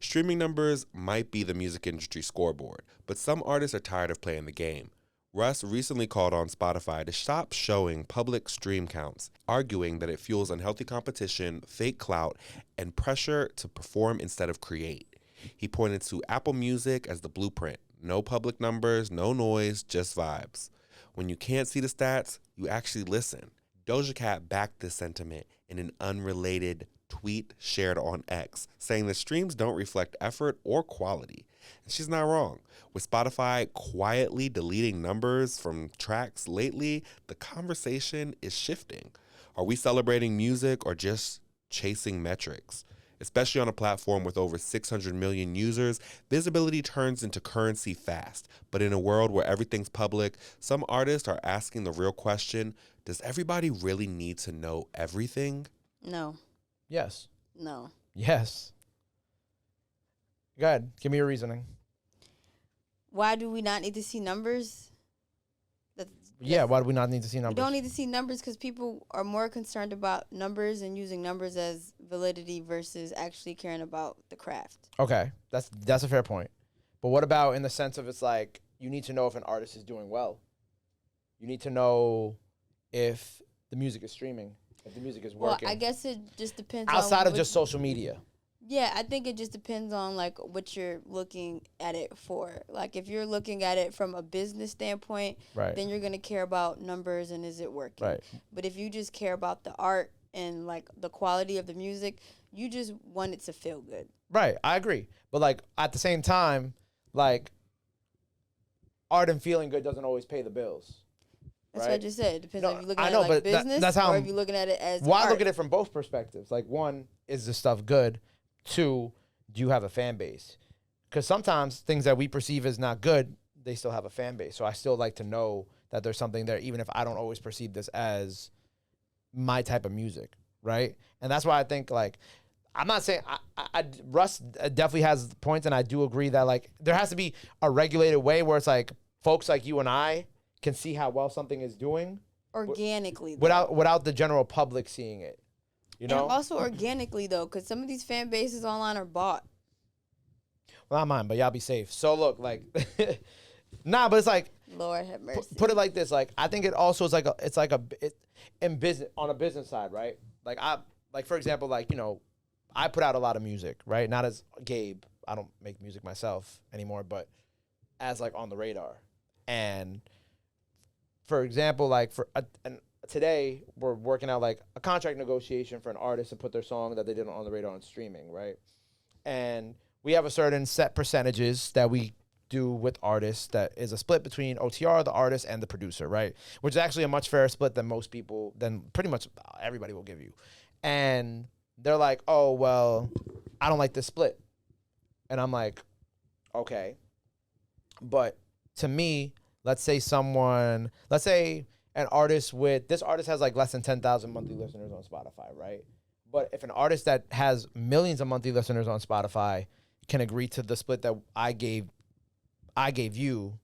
Streaming numbers might be the music industry scoreboard, but some artists are tired of playing the game. Russ recently called on Spotify to stop showing public stream counts, arguing that it fuels unhealthy competition, fake clout, and pressure to perform instead of create. He pointed to Apple Music as the blueprint. No public numbers, no noise, just vibes. When you can't see the stats, you actually listen. Doja Cat backed this sentiment in an unrelated tweet shared on X, saying that streams don't reflect effort or quality. And she's not wrong. With Spotify quietly deleting numbers from tracks lately, the conversation is shifting. Are we celebrating music or just chasing metrics? Especially on a platform with over 600 million users, visibility turns into currency fast. But in a world where everything's public, some artists are asking the real question, does everybody really need to know everything? No. Yes. No. Yes. Go ahead. Give me your reasoning. Why do we not need to see numbers? Yeah, why do we not need to see We numbers? don't need to see numbers because people are more concerned about numbers and using numbers as validity versus actually caring about the craft. Okay, that's a fair point. But what about in the sense of it's like you need to know if an artist is doing well. You need to know if the music is streaming, if the music is working. Well, I guess it just depends outside on of just social media. Yeah, I think it just depends on like what you're looking at it for. Like if you're looking at it from a business standpoint, Right. then you're gonna care about numbers and is it working. Right. But if you just care about the art and like the quality of the music, you just want it to feel good. Right, I agree. But like at the same time, like art and feeling good doesn't always pay the bills. That's right? what I just said. It depends No, on if you're looking I at know, it like but business that's how or I'm- if you're looking at it as Well, I art. look at it from both perspectives. Like one, is the stuff good? Two, do you have a fan base? Because sometimes things that we perceive as not good, they still have a fan base. So I still like to know that there's something there, even if I don't always perceive this as my type of music, right? And that's why I think, like, I'm not saying Russ definitely has points, and I do agree that, like, there has to be a regulated way where it's like folks like you and I can see how well something is doing Organically. without the general public seeing it. You know? And also organically, though, because some of these fan bases online are bought. Well, not mine, but y'all be safe. So look, like, nah, but it's like, Lord have mercy. put it like this. Like, I think it also is like in business, on a business side, right? Like for example, like, you know, I put out a lot of music, right? Not as Gabe. I don't make music myself anymore, but as like on the radar. And for example, like today we're working out like a contract negotiation for an artist to put their song that they did on the radar on streaming, right? And we have a certain set percentages that we do with artists that is a split between OTR, the artist, and the producer, right? Which is actually a much fairer split than pretty much everybody will give you. And they're like, oh, well, I don't like this split. And I'm like, okay. But to me, let's say an artist this artist has like less than 10,000 monthly listeners on Spotify, right? But if an artist that has millions of monthly listeners on Spotify can agree to the split that I gave you,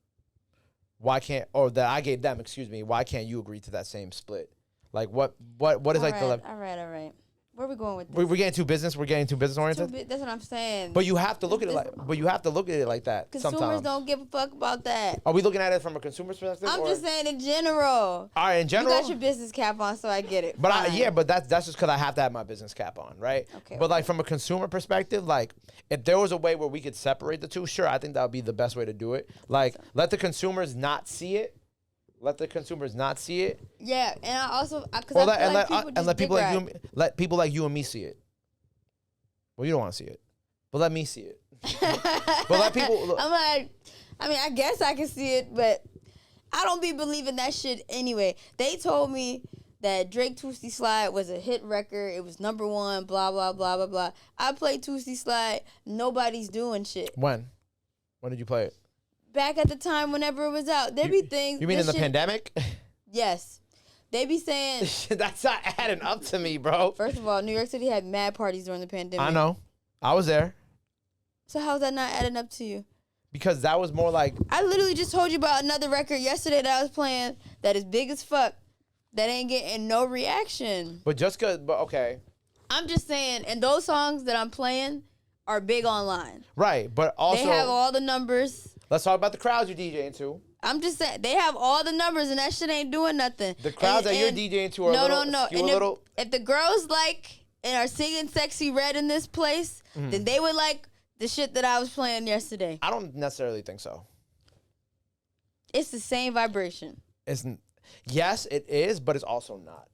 why can't you agree to that same split? Like what is like the all right. Where are we going with this? we're getting too business oriented? That's what I'm saying. But you have to look at it like that. Consumers sometimes. don't give a fuck about that. Are we looking at it from a consumer's perspective? I'm just saying in general. All right, in general. You got your business cap on, so I get it. But but that's just because I have to have my business cap on, right? Okay. But like from a consumer perspective, like if there was a way where we could separate the two, sure, I think that would be the best way to do it. Like let the consumers not see it. Yeah, and I also because let people like you and me see it. Well, you don't want to see it, but let me see it. But let people. Look. I guess I can see it, but I don't be believing that shit anyway. They told me that Drake Tootsie Slide was a hit record. It was #1, blah, blah, blah, blah, blah. I played Tootsie Slide. Nobody's doing shit. When did you play it? Back at the time whenever it was out. There be things. You mean in the pandemic? Yes. They be saying. That's not adding up to me, bro. First of all, New York City had mad parties during the pandemic. I know. I was there. So how's that not adding up to you? Because that was more like. I literally just told you about another record yesterday that I was playing that is big as fuck that ain't getting no reaction. But okay. I'm just saying, and those songs that I'm playing are big online. Right, but also. They have all the numbers. Let's talk about the crowds you're DJing to. I'm just saying, they have all the numbers, and that shit ain't doing nothing. The crowds that you're DJing to are no. If the girls like and are singing Sexy Red in this place, then they would like the shit that I was playing yesterday. I don't necessarily think so. It's the same vibration. Yes, it is, but it's also not.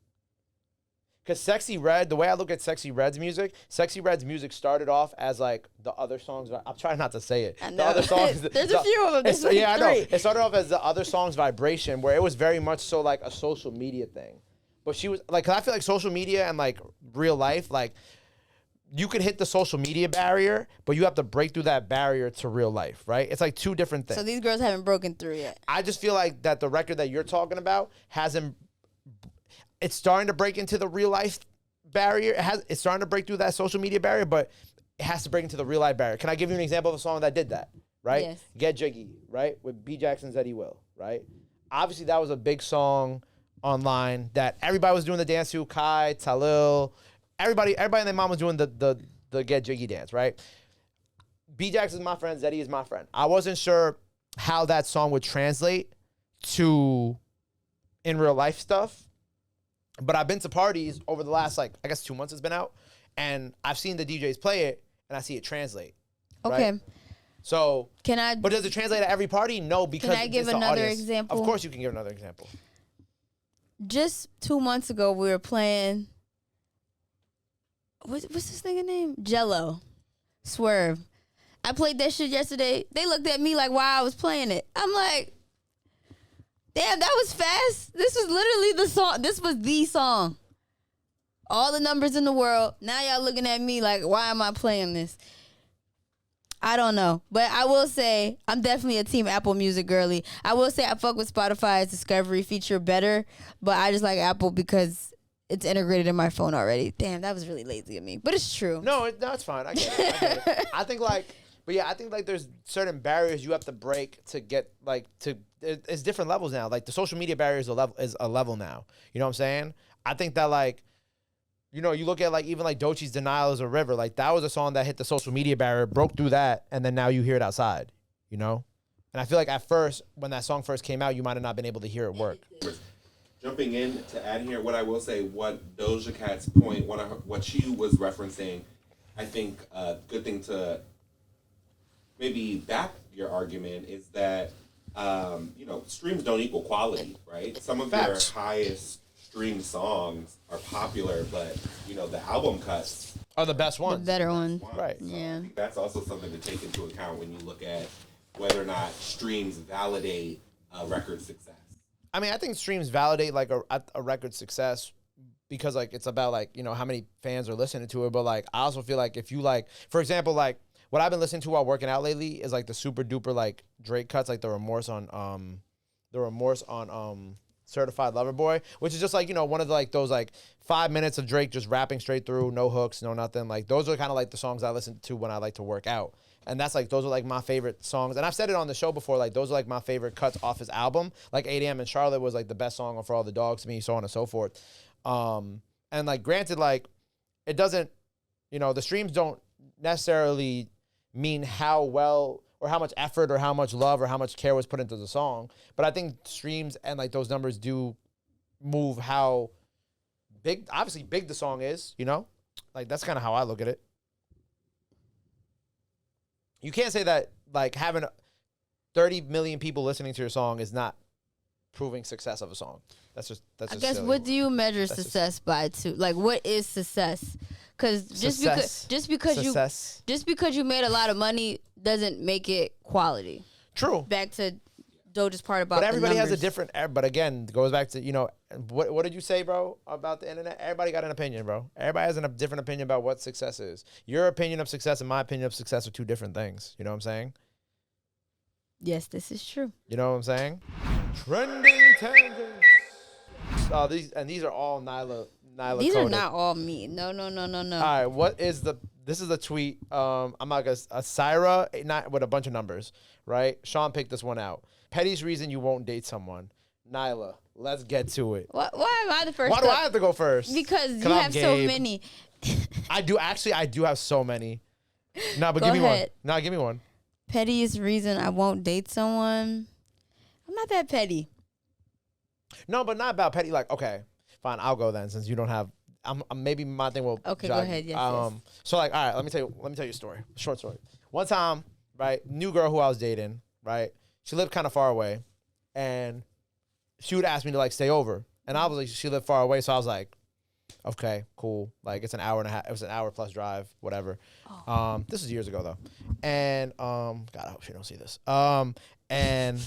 Because Sexy Red, the way I look at Sexy Red's music started off as like the other songs. I'm trying not to say it. I know. The other songs. There's a few of them. There's I know. three. It started off as the other songs vibration, where it was very much so like a social media thing. But she was like, 'cause I feel like social media and like real life, like you can hit the social media barrier, but you have to break through that barrier to real life, right? It's like two different things. So these girls haven't broken through yet. I just feel like that the record that you're talking about hasn't. It's starting to break into the real life barrier. It's starting to break through that social media barrier, but it has to break into the real life barrier. Can I give you an example of a song that did that? Right? Yes. Get Jiggy, right? With B. Jackson's Eddie Will, right? Obviously, that was a big song online that everybody was doing the dance to. Kai, Talil, everybody and their mom was doing the Get Jiggy dance, right? B. Jackson's my friend. Zeddy is my friend. I wasn't sure how that song would translate to in real life stuff. But I've been to parties over the last, 2 months it's been out, and I've seen the DJs play it, and I see it translate. Okay. Right? So, but does it translate at every party? No, because can I give another audience. example? Of course you can give another example. Just 2 months ago, we were playing, what's this nigga name? Jello. Swerve. I played that shit yesterday. They looked at me like why I was playing it. I'm like, damn, that was fast. This was literally the song. This was the song. All the numbers in the world. Now y'all looking at me like, why am I playing this? I don't know, but I will say I'm definitely a team Apple Music girly. I will say I fuck with Spotify's Discovery feature better, but I just like Apple because it's integrated in my phone already. Damn, that was really lazy of me, but it's true. No, it's fine. I get it. I think I think like there's certain barriers you have to break to get like to. It's different levels now. Like the social media barrier is a level now. You know what I'm saying? I think that like. You know, you look at like even like Doechie's Denial is a River. Like that was a song that hit the social media barrier, broke through that, and then now you hear it outside, you know? And I feel like at first, when that song first came out, you might have not been able to hear it work. Jumping in to add here, what I will say, what Doja Cat's point, what she was referencing, I think a good thing to maybe back your argument is that, you know, streams don't equal quality, right? Some of your highest stream songs are popular, but you know the album cuts are the best ones, the better ones, right? So yeah, I think that's also something to take into account when you look at whether or not streams validate a record success. I mean, I think streams validate like a record success because like it's about like, you know, how many fans are listening to it. But like I also feel like if you like, for example, like what I've been listening to while working out lately is like the super duper like Drake cuts, like the remorse on Certified Lover Boy, which is just like, you know, one of the, like those like 5 minutes of Drake just rapping straight through, no hooks, no nothing. Like those are kind of like the songs I listen to when I like to work out. And that's like, those are like my favorite songs. And I've said it on the show before, like those are like my favorite cuts off his album. Like 8 AM in Charlotte was like the best song For All the Dogs to me, so on and so forth. And like granted, like it doesn't, you know, the streams don't necessarily mean how well or how much effort or how much love or how much care was put into the song. But I think streams and like those numbers do move how obviously big the song is, you know? Like that's kind of how I look at it. You can't say that like having 30 million people listening to your song is not proving success of a song. That's just I guess silly. What do you measure success by too? Like what is success? Because just because you made a lot of money doesn't make it quality. True. Back to Doja's part about. But everybody the has a different. But again, it goes back to, you know, what did you say, bro, about the internet? Everybody got an opinion, bro. Everybody has a different opinion about what success is. Your opinion of success and my opinion of success are two different things. You know what I'm saying? Yes, this is true. You know what I'm saying? Trending tangents. These are all Nyla. These coded. are not all me. No. All right, what is this is a tweet. I'm not gonna Syra, not with a bunch of numbers, right? Sean picked this one out. Pettiest reason you won't date someone. Nyla, let's get to it. Why am I the first? Why do I have to go first? Because you have so many. I do have so many. No, but Go give me ahead. one. No, give me one. Pettiest reason I won't date someone. I'm not that petty. No, but not about petty. Like, okay, fine, I'll go then since you don't have. Maybe my thing will. Okay, go ahead. Yes, yes. So like, all right, let me tell you a story. A short story. One time, right, new girl who I was dating, right, she lived kind of far away, and she would ask me to like stay over, and obviously she lived far away, so I was like, okay, cool. Like it's an hour and a half. It was an hour plus drive, whatever. Oh. This was years ago though, and God, I hope she don't see this. And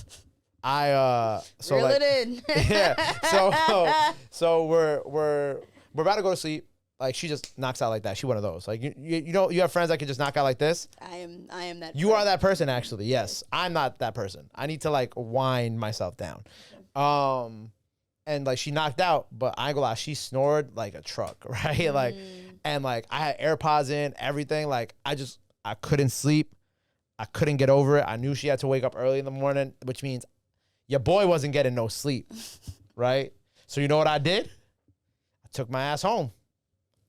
I so Reel like it in. yeah. So we're about to go to sleep. Like she just knocks out like that. She one of those. Like you know you have friends that can just knock out like this. I am that. You are that person actually. Yes, I'm not that person. I need to like wind myself down. And like she knocked out, but I ain't gonna lie, she snored like a truck, right? Like, and like I had AirPods in, everything. Like I couldn't sleep. I couldn't get over it. I knew she had to wake up early in the morning, which means your boy wasn't getting no sleep, right? So you know what I did? I took my ass home.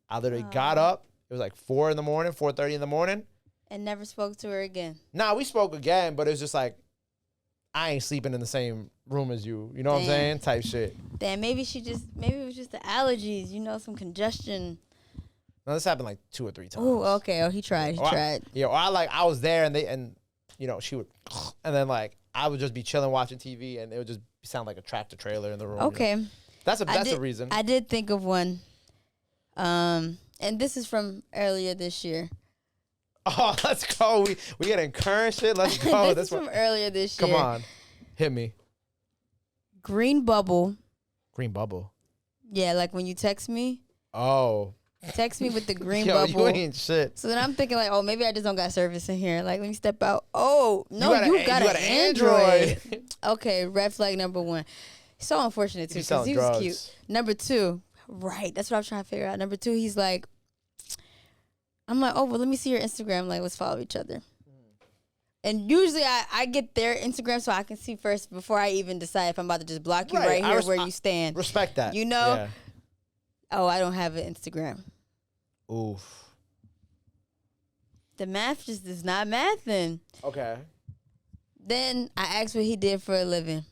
I literally got up. It was like 4:30 in the morning. And never spoke to her again. Nah, we spoke again, but it was just like, I ain't sleeping in the same room as you. You know what I'm saying? Type shit. Damn, maybe it was just the allergies, you know, some congestion. No, this happened like 2 or 3 times. Oh, okay. Oh, he tried. Yeah, or I was there and you know, she would, and then like I would just be chilling watching TV and it would just sound like a tractor trailer in the room. Okay. You know? That's a reason. I did think of one. And this is from earlier this year. Oh, let's go. We getting current shit. Let's go. This is from earlier this year. Come on. Hit me. Green bubble. Green bubble. Yeah, like when you text me. Oh. Text me with the green Yo, bubble. you ain't shit. So then I'm thinking like, oh, maybe I just don't got service in here. Like, let me step out. Oh, no, You got an an Android. Android. Okay, red flag number 1. So unfortunate too He because selling he was drugs. cute. Number 2, right? That's what I'm trying to figure out. Number 2, he's like, I'm like, oh, well, let me see your Instagram. Like, let's follow each other. And usually I get their Instagram so I can see first before I even decide if I'm about to just block you right here where you stand. Respect that. You know? Yeah. Oh, I don't have an Instagram. Oof. The math just is not mathing. Okay. Then I asked what he did for a living.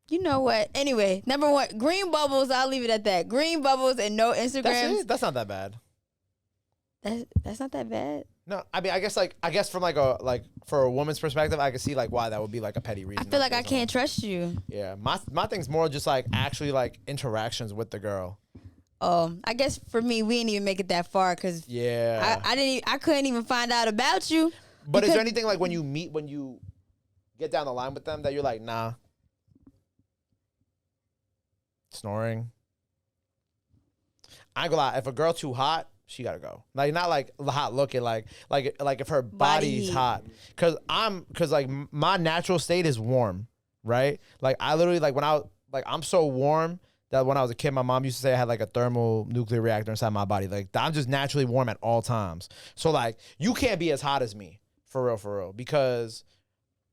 You know what? Anyway, number 1, green bubbles. I'll leave it at that. Green bubbles and no Instagrams. That's it? That's not that bad. That's not that bad. No, I mean, I guess from for a woman's perspective, I can see like why that would be like a petty reason. I feel like I can't trust you. Yeah, my thing's more just like actually like interactions with the girl. I guess for me, we didn't even make it that far because Yeah, I couldn't even find out about you. But is there anything like when you get down the line with them that you're like, nah, snoring? I ain't gonna lie, if a girl too hot, she gotta go. Like not like hot looking, like if her body's hot, cause like my natural state is warm, right? Like I literally like when I'm so warm that when I was a kid, my mom used to say I had like a thermal nuclear reactor inside my body. Like I'm just naturally warm at all times. So like you can't be as hot as me for real, because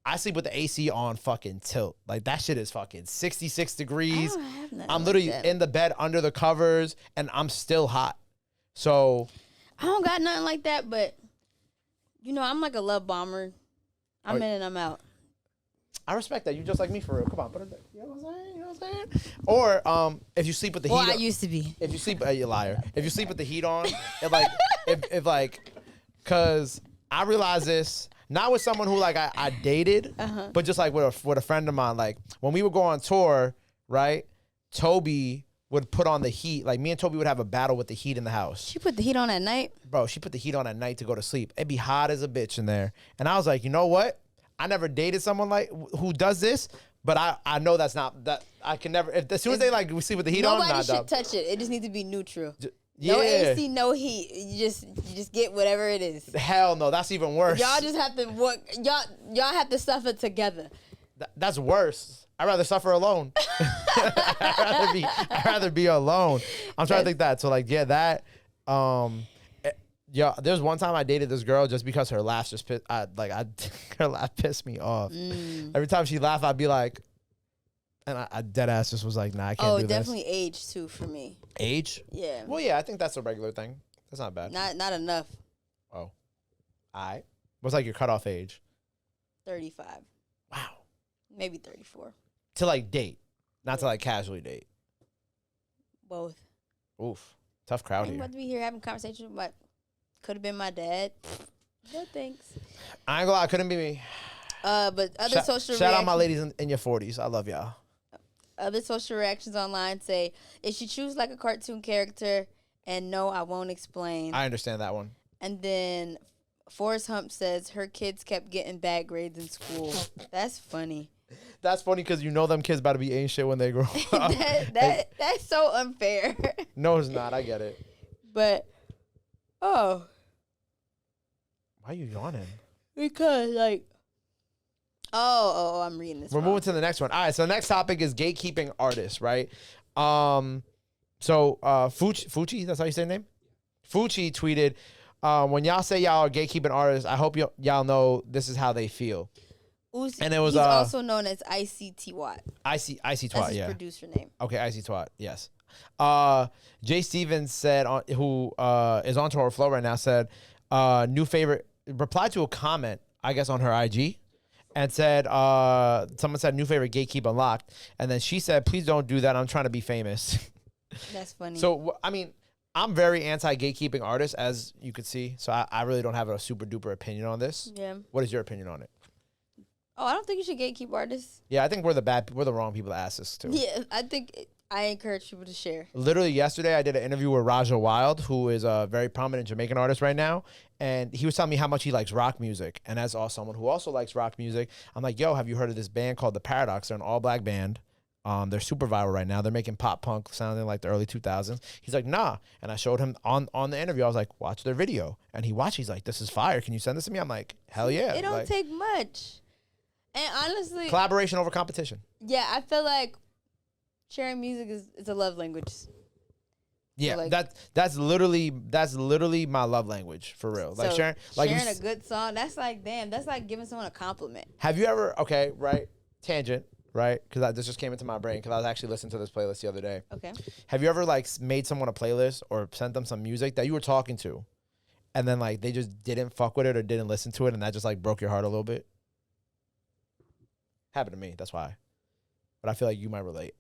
I sleep with the AC on fucking tilt. Like that shit is fucking 66 degrees. I'm literally in the bed under the covers and I'm still hot. So I don't got nothing like that, but you know, I'm like a love bomber. I'm in and I'm out. I respect that. You just like me for real. Come on, put it there. You know what I'm saying? Or if you sleep with the heat. Well, I used to be. If you sleep, you liar. If you sleep with the heat on, cause I realize this not with someone who like I dated, but just like with a friend of mine. Like when we would go on tour, right? Toby would put on the heat. Like me and Toby would have a battle with the heat in the house. She put the heat on at night? Bro, she put the heat on at night to go to sleep. It'd be hot as a bitch in there. And I was like, you know what? I never dated someone like who does this, but I know that's not that I can never. As soon as they like we sleep with the heat on, nobody should touch it. It just needs to be neutral. Yeah. No AC, no heat. You just get whatever it is. Hell no, that's even worse. Y'all just have to work. Y'all have to suffer together. That's worse. I'd rather suffer alone. I'd rather be alone. I'm trying to think that. So like, yeah, that. Yeah, there's one time I dated this girl just because her laugh just her laugh pissed me off. Every time she laughed, I'd be like, and I dead ass just was like, nah, I can't do this. Oh, definitely age too for me. Age? Yeah. Well, yeah, I think that's a regular thing. That's not bad. Not enough. Oh, all right. What's like your cutoff age? 35. Wow. Maybe 34. To like date, not to like casually date. Both. Oof, tough crowd I'm here. about to be here having conversations with my. Could have been my dad. No thanks. I ain't gonna lie, couldn't be me. But other social shout out my ladies in your 40s. I love y'all. Other social reactions online say, if she choose like a cartoon character, and no, I won't explain. I understand that one. And then Forrest Hump says her kids kept getting bad grades in school. That's funny. That's funny because you know them kids about to be ain't shit when they grow up. That's so unfair. No, it's not. I get it. But, oh. Why are you yawning? Because, like, oh, I'm reading this. We're moving to the next one. All right, so the next topic is gatekeeping artists, right? So Fucci, that's how you say the name? Fucci tweeted, when y'all say y'all are gatekeeping artists, I hope y'all know this is how they feel. And it was he's also known as IC Twat. IC Twat, That's his yeah. producer name. Okay, IC Twat, yes. Jay Stevens said, who is on Tour Flow right now, said, new favorite, replied to a comment, I guess, on her IG, and said, someone said, new favorite gatekeep unlocked. And then she said, please don't do that. I'm trying to be famous. That's funny. So, I mean, I'm very anti-gatekeeping artist, as you could see. So I really don't have a super duper opinion on this. Yeah. What is your opinion on it? Oh, I don't think you should gatekeep artists. Yeah, I think we're the wrong people to ask this to. Yeah, I think I encourage people to share. Literally yesterday, I did an interview with Raja Wild, who is a very prominent Jamaican artist right now. And he was telling me how much he likes rock music. And as someone who also likes rock music, I'm like, yo, have you heard of this band called The Paradox? They're an all-black band. They're super viral right now. They're making pop punk sounding like the early 2000s. He's like, nah. And I showed him on the interview. I was like, watch their video. And he watched. He's like, this is fire. Can you send this to me? I'm like, hell yeah. It don't like, take much. And honestly, collaboration over competition. yeah, I feel like sharing music is a love language. Yeah, like- that's literally my love language for real. Like So sharing, like sharing a good song, that's like, damn, that's like giving someone a compliment. have you ever? Okay, right? Tangent, right? Because this just came into my brain because I was actually listening to this playlist the other day. Okay. Have you ever like made someone a playlist or sent them some music that you were talking to, and then like they just didn't fuck with it or didn't listen to it, and that just like broke your heart a little bit? Happened to me. That's why. But I feel like you might relate.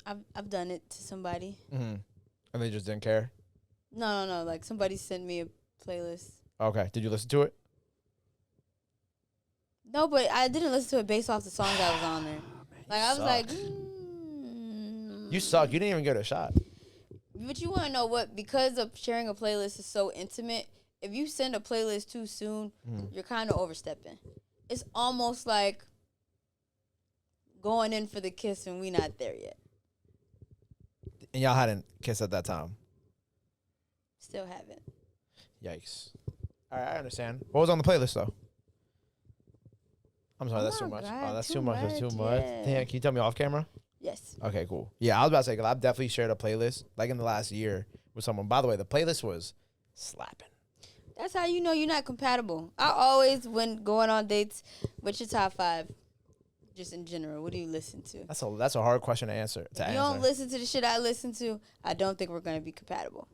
I've done it to somebody. Mm-hmm. And they just didn't care. No. Like somebody sent me a playlist. Okay. Did you listen to it? No, but I didn't listen to it based off the song that was on there. Like I was suck. like, You suck. You didn't even give it a shot. But you want to know what? Because of sharing a playlist is so intimate. If you send a playlist too soon, you're kind of overstepping. It's almost like going in for the kiss and we not there yet. And y'all hadn't kissed at that time. Still haven't. Yikes. All right, I understand. What was on the playlist though? I'm sorry, Oh that's too my much. God, Oh, that's too too much. That's too much. much, Damn, yeah. can you tell me off camera? Yes. Okay, cool. Yeah, I was about to say, 'cause I've definitely shared a playlist like in the last year with someone. By the way, the playlist was slapping. That's how you know you're not compatible. I always, when going on dates, what's your top 5? Just in general, what do you listen to? That's a hard question to answer. If you don't listen to the shit I listen to, I don't think we're going to be compatible.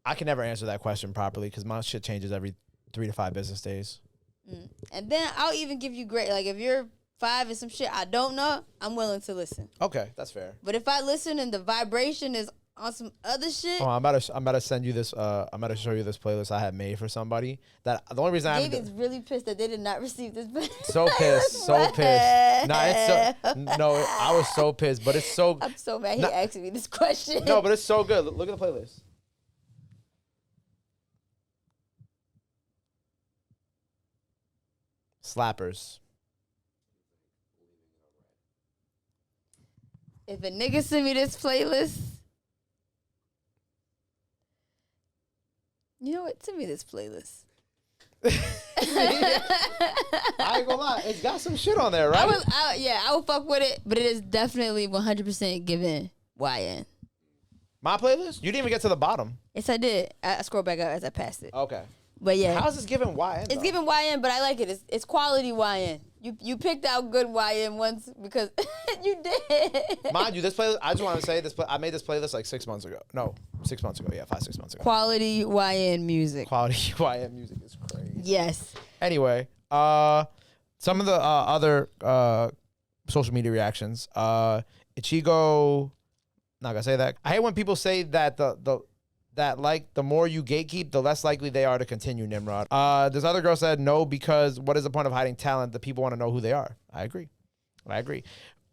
I can never answer that question properly because my shit changes every 3 to 5 business days. And then I'll even give you great. Like if you're 5 and some shit I don't know, I'm willing to listen. Okay, that's fair. But if I listen and the vibration is on some other shit, Oh, I'm about to send you this. I'm about to show you this playlist I had made for somebody. That the only reason I Gabe haven't is really pissed that they did not receive this. so pissed, so pissed. Nah, it's so no. I was so pissed, but it's so I'm so mad he asked me this question. no, but it's so good. Look at the playlist. Slappers. If a nigga send me this playlist, you know what? Send me this playlist. I ain't gonna lie, it's got some shit on there, right? I would fuck with it, but it is definitely 100% given YN. My playlist? You didn't even get to the bottom. Yes, I did. I scrolled back up as I passed it. Okay. But yeah, How's this giving YN? it's though? given YN, but I like it. It's quality YN. You picked out good YN once because you did. Mind you, this playlist. I just want to say this. I made this playlist like 6 months ago. No, 6 months ago. Yeah, 6 months ago. Quality YN music. Quality YN music is crazy. Yes. Anyway, some of the other social media reactions. Ichigo, not gonna say that. I hate when people say that the more you gatekeep, the less likely they are to continue, Nimrod. This other girl said no because what is the point of hiding talent? The people want to know who they are. I agree.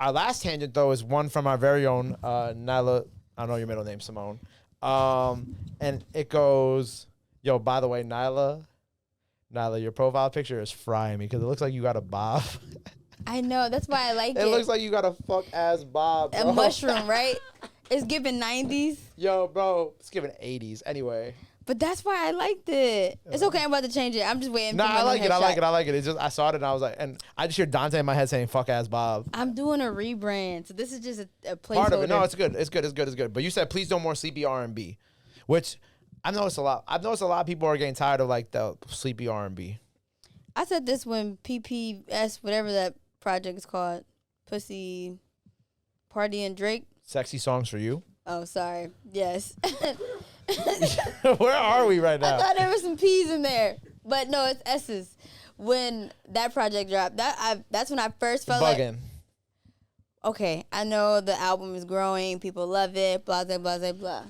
Our last tangent though is one from our very own Nyla. I don't know your middle name, Simone. And it goes, yo, by the way, Nyla, your profile picture is frying me because it looks like you got a bob. I know. That's why I like it. It looks like you got a fuck ass bob, bro. a mushroom, right? It's giving 90s. Yo, bro, it's giving 80s. Anyway. But that's why I liked it. It's okay. I'm about to change it. I'm just waiting. Nah, for my I like it. headshot. It's just I saw it and I was like, and I just hear Dante in my head saying "fuck ass Bob." I'm doing a rebrand, so this is just a placeholder. Part of it. No, it's good. It's good. But you said please no more sleepy R&B, which I've noticed a lot. I've noticed a lot of people are getting tired of like the sleepy R&B. I said this when PPS, whatever that project is called, Pussy Party and Drake. Sexy songs for you. Oh, sorry. Yes. Where are we right I now? thought there were some P's in there, but no, it's S's. When that project dropped, that's when I first felt like, Bugging. okay, I know the album is growing, people love it, blah blah blah blah blah.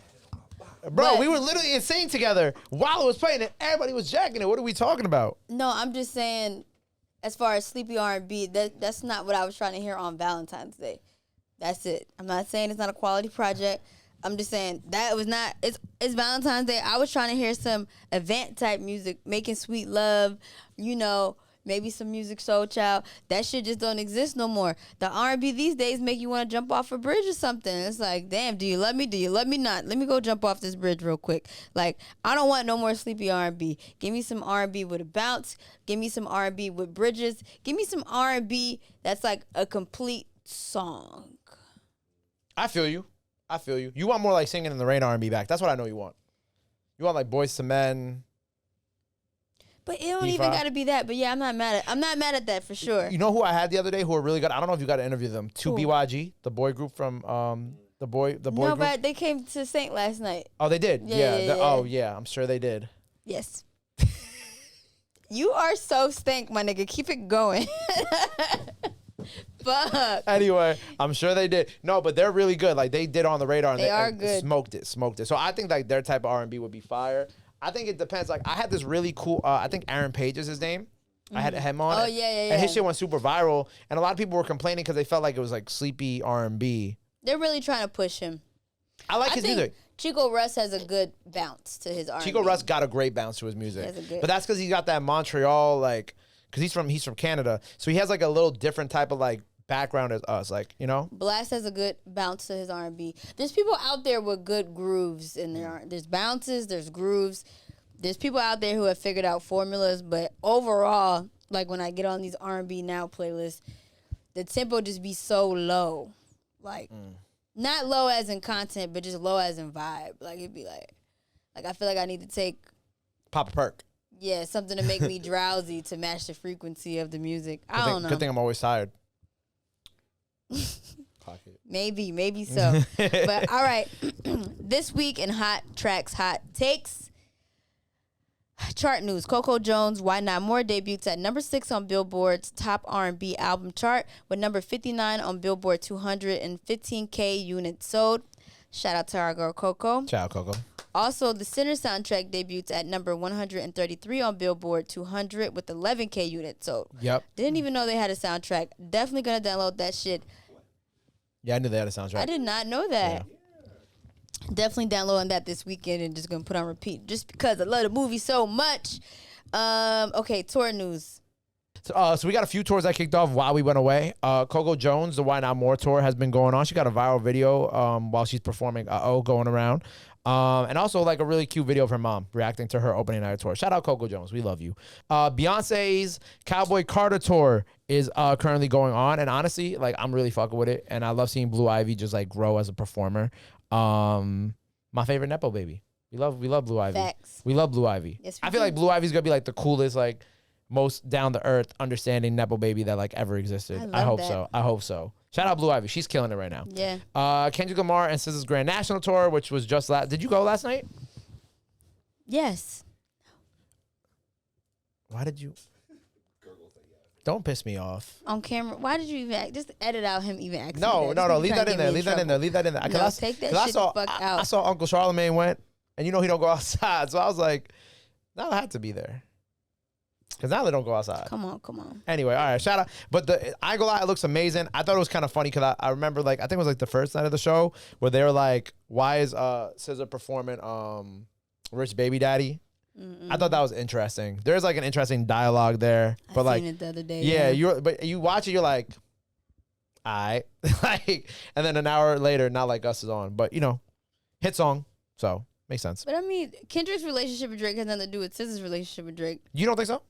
Bro, But- we were literally insane together while it was playing it. Everybody was jacking it. What are we talking about? No, I'm just saying, as far as sleepy R&B, that's not what I was trying to hear on Valentine's Day. That's it. I'm not saying it's not a quality project. I'm just saying that was not. It's Valentine's Day. I was trying to hear some event type music, making sweet love. You know, maybe some Music Soul Child. That shit just don't exist no more. The R&B these days make you want to jump off a bridge or something. It's like, damn, do you love me? Do you love me not? Let me go jump off this bridge real quick. Like, I don't want no more sleepy R&B. Give me some R&B with a bounce. Give me some R&B with bridges. Give me some R&B that's like a complete song. I feel you. You want more like Singing in the Rain R&B back. That's what I know you want. You want like Boyz II Men. But it don't even got to be that. But yeah, I'm not mad at that for sure. You know who I had the other day who are really good? I don't know if you got to interview them. 2BYG, the boy group from the boy No, group. but they came to Saint last night. Oh, they did. Yeah. Oh yeah, I'm sure they did. Yes. You are so stank, my nigga. Keep it going. Fuck. Anyway, I'm sure they did. No, but they're really good. Like they did On the Radar. And They are and good. Smoked it. So I think like their type of R&B would be fire. I think it depends. Like I had this really cool. I think Aaron Page is his name. I had him on. Oh it, yeah. And his shit went super viral. And a lot of people were complaining because they felt like it was like sleepy R&B. They're really trying to push him. I like his think music. Chico Russ has a good bounce to his R&B. Chico Russ got a great bounce to his music. He has a good- But that's because he got that Montreal like. Because he's from Canada, so he has like a little different type of like background as us, like, you know. Blast has a good bounce to his R&B. There's people out there with good grooves in there. There's bounces, there's grooves. There's people out there who have figured out formulas, but overall, like when I get on these R&B Now playlists, the tempo just be so low. Like, not low as in content, but just low as in vibe. Like, it'd be like I feel like I need to take, Pop a perk. yeah, something to make me drowsy to match the frequency of the music. I don't know. Good thing I'm always tired. Maybe so. But all right, this week in Hot Tracks, Hot Takes. Chart news: Coco Jones' "Why Not More" debuts at number 6 on Billboard's top R&B album chart, with number 59 on Billboard 215K units sold. Shout out to our girl Coco. Ciao, Coco. Also, the Sinner soundtrack debuts at number 133 on Billboard 200 with 11K units sold. Yep. Didn't even know they had a soundtrack. Definitely gonna download that shit. Yeah, I knew they had a soundtrack. I did not know that. Definitely downloading that this weekend and just gonna put on repeat just because I love the movie so much. Okay, tour news. So we got a few tours that kicked off while we went away. Coco Jones, the Why Not More tour has been going on. She got a viral video while she's performing going around. And also like a really cute video of her mom reacting to her opening night tour. Shout out Coco Jones. We love you. Beyonce's Cowboy Carter tour is currently going on. And honestly, like I'm really fucking with it. And I love seeing Blue Ivy just like grow as a performer. My favorite Nepo baby. We love Blue Ivy. Facts. We love Blue Ivy. Yes, we I feel do. like Blue Ivy's gonna be like the coolest, like most down to earth, understanding Nepo baby that like ever existed. I hope that. so. I hope so. Shout out Blue Ivy. She's killing it right now. Yeah. Kendrick Lamar and SZA's Grand National Tour, which was just last. Did you go last night? Yes. Why did you? Don't piss me off. On camera. Why did you even just edit out him even asking? No. Just Leave trying that to in get there. me Leave that in there. trouble. Leave that in there. No, take that shit the fuck out. I saw Uncle Charlemagne went, and you know he don't go outside. So I was like, Nyla had to be there. Because Nyla don't go outside. Come on. Anyway, all right, shout out. But I ain't gonna lie, it looks amazing. I thought it was kind of funny because I remember like I think it was like the first night of the show where they were like, "Why is SZA performing Rich Baby Daddy?" I thought that was interesting. There's like an interesting dialogue there, but I seen like it the other day. yeah, you watch it, you're like, all right, like, and then an hour later, Not Like Us is on, but you know, hit song, so makes sense. But I mean, Kendrick's relationship with Drake has nothing to do with SZA's relationship with Drake. You don't think so?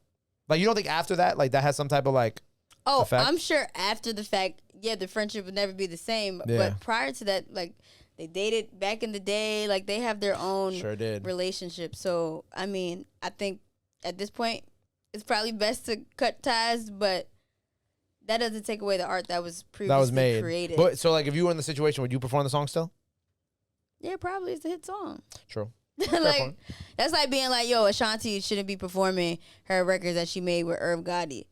Like you don't think after that, like that has some type of like Oh, effect? I'm sure after the fact, yeah, the friendship would never be the same. Yeah. But prior to that, like they dated back in the day, like they have their own Sure did. relationship. So I mean, I think at this point, it's probably best to cut ties, but that doesn't take away the art that was previously made. created. But so like if you were in the situation, would you perform the song still? yeah, probably it's a hit song. True. like point. that's like being like, yo, Ashanti shouldn't be performing her records that she made with Irv Gotti.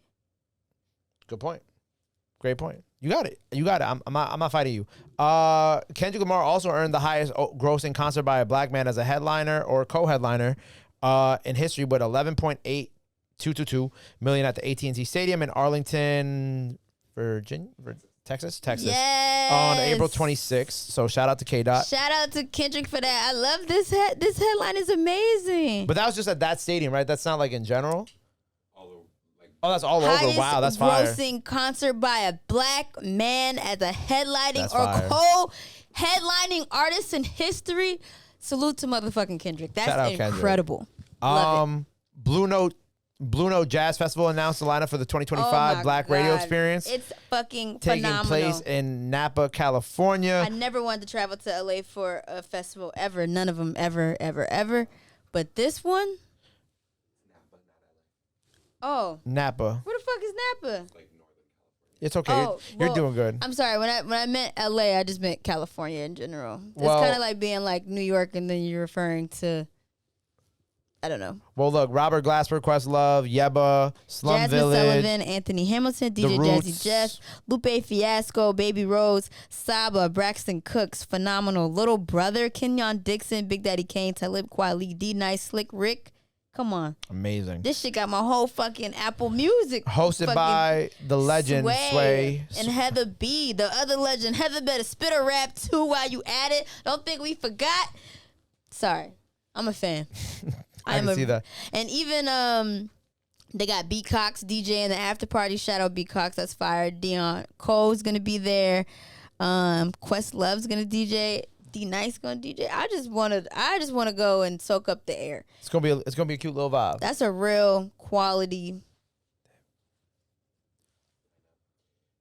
Good point. Great point. You got it. I'm not fighting you. Kendrick Lamar also earned the highest grossing concert by a black man as a headliner or co-headliner in history with $11.8222 million at the AT&T Stadium in Arlington, Texas. Yes. On April 26th. So shout out to K-Dot. Shout out to Kendrick for that. I love this this headline is amazing. But that was just at that stadium, right? That's not like in general. All the like Oh, that's all over. Highest Wow, that's fire. grossing concert by a black man as a headlining That's or fire. co-headlining artist in history. Salute to motherfucking Kendrick. Shout out That's Kendrick. incredible. Love it. Blue Note Jazz Festival announced the lineup for the 2025 Oh my Black Radio God. Experience. It's fucking taking phenomenal. place in Napa, California. I never wanted to travel to LA for a festival ever. None of them ever. But this one? Oh. Napa. Where the fuck is Napa? It's okay. Oh, You're well, doing good. I'm sorry. When I meant LA, I just meant California in general. It's Well- kind of like being like New York and then you're referring to, I don't know. Well, look, Robert Glasper, Questlove, Yeba, Slum Jasmine Village. Sullivan, Anthony Hamilton, DJ Roots. Jazzy Jeff, Lupe Fiasco, Baby Rose, Saba, Braxton Cooks, Phenomenal, Little Brother, Kenyon Dixon, Big Daddy Kane, Talib Kweli, D Nice, Slick Rick. Come on. Amazing. This shit got my whole fucking Apple Music. Hosted fucking by the legend Sway. and Heather B, the other legend. Heather better spit a rap too while you at it. Don't think we forgot. Sorry. I'm a fan. I can see that. And even they got B Cox DJ in the after party. Shout out B Cox, that's fire. Dion Cole's gonna be there. Questlove's gonna DJ. D Nice gonna DJ. I just wanna go and soak up the air. It's gonna be a cute little vibe. That's a real quality.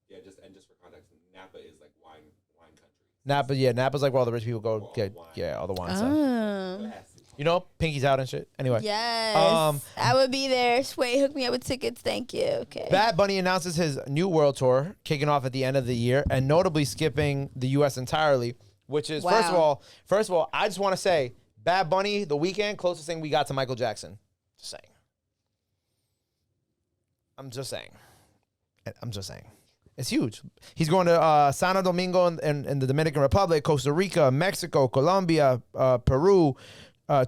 Yeah, just for context, Napa is like wine country. Napa, yeah, Napa's like where all the rich people go All get, the wine. yeah, all the wine stuff. You know, Pinky's out and shit. Anyway, Yes. Um, I would be there. Sway, hook me up with tickets. Thank you. Okay. Bad Bunny announces his new world tour, kicking off at the end of the year, and notably skipping the U.S. entirely. Which is first of all, I just want to say, Bad Bunny, The Weeknd, closest thing we got to Michael Jackson. Just saying. I'm just saying. It's huge. He's going to Santo Domingo in the Dominican Republic, Costa Rica, Mexico, Colombia, Peru,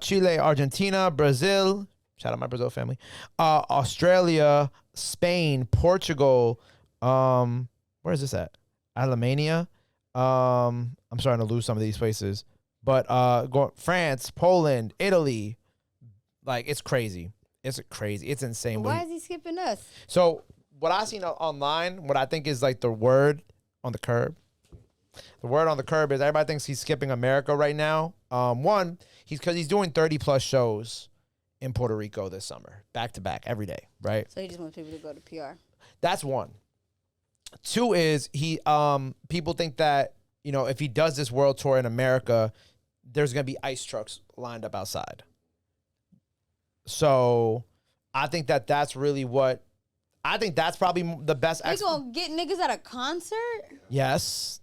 Chile, Argentina, Brazil. Shout out my Brazil family. Australia, Spain, Portugal. Where is this at? Alemania. I'm starting to lose some of these places. But France, Poland, Italy. Like, it's crazy. It's crazy. It's insane. Why is he skipping us? So what I seen online, what I think is like the word on the curb. The word on the curb is everybody thinks he's skipping America right now. One, because he's doing 30 plus shows in Puerto Rico this summer, back to back, every day, right? So he just wants people to go to PR. That's one. Two is people think that, you know, if he does this world tour in America, there's gonna be ice trucks lined up outside. So I think that's really what I think that's probably the best. They gonna get niggas at a concert? Yes,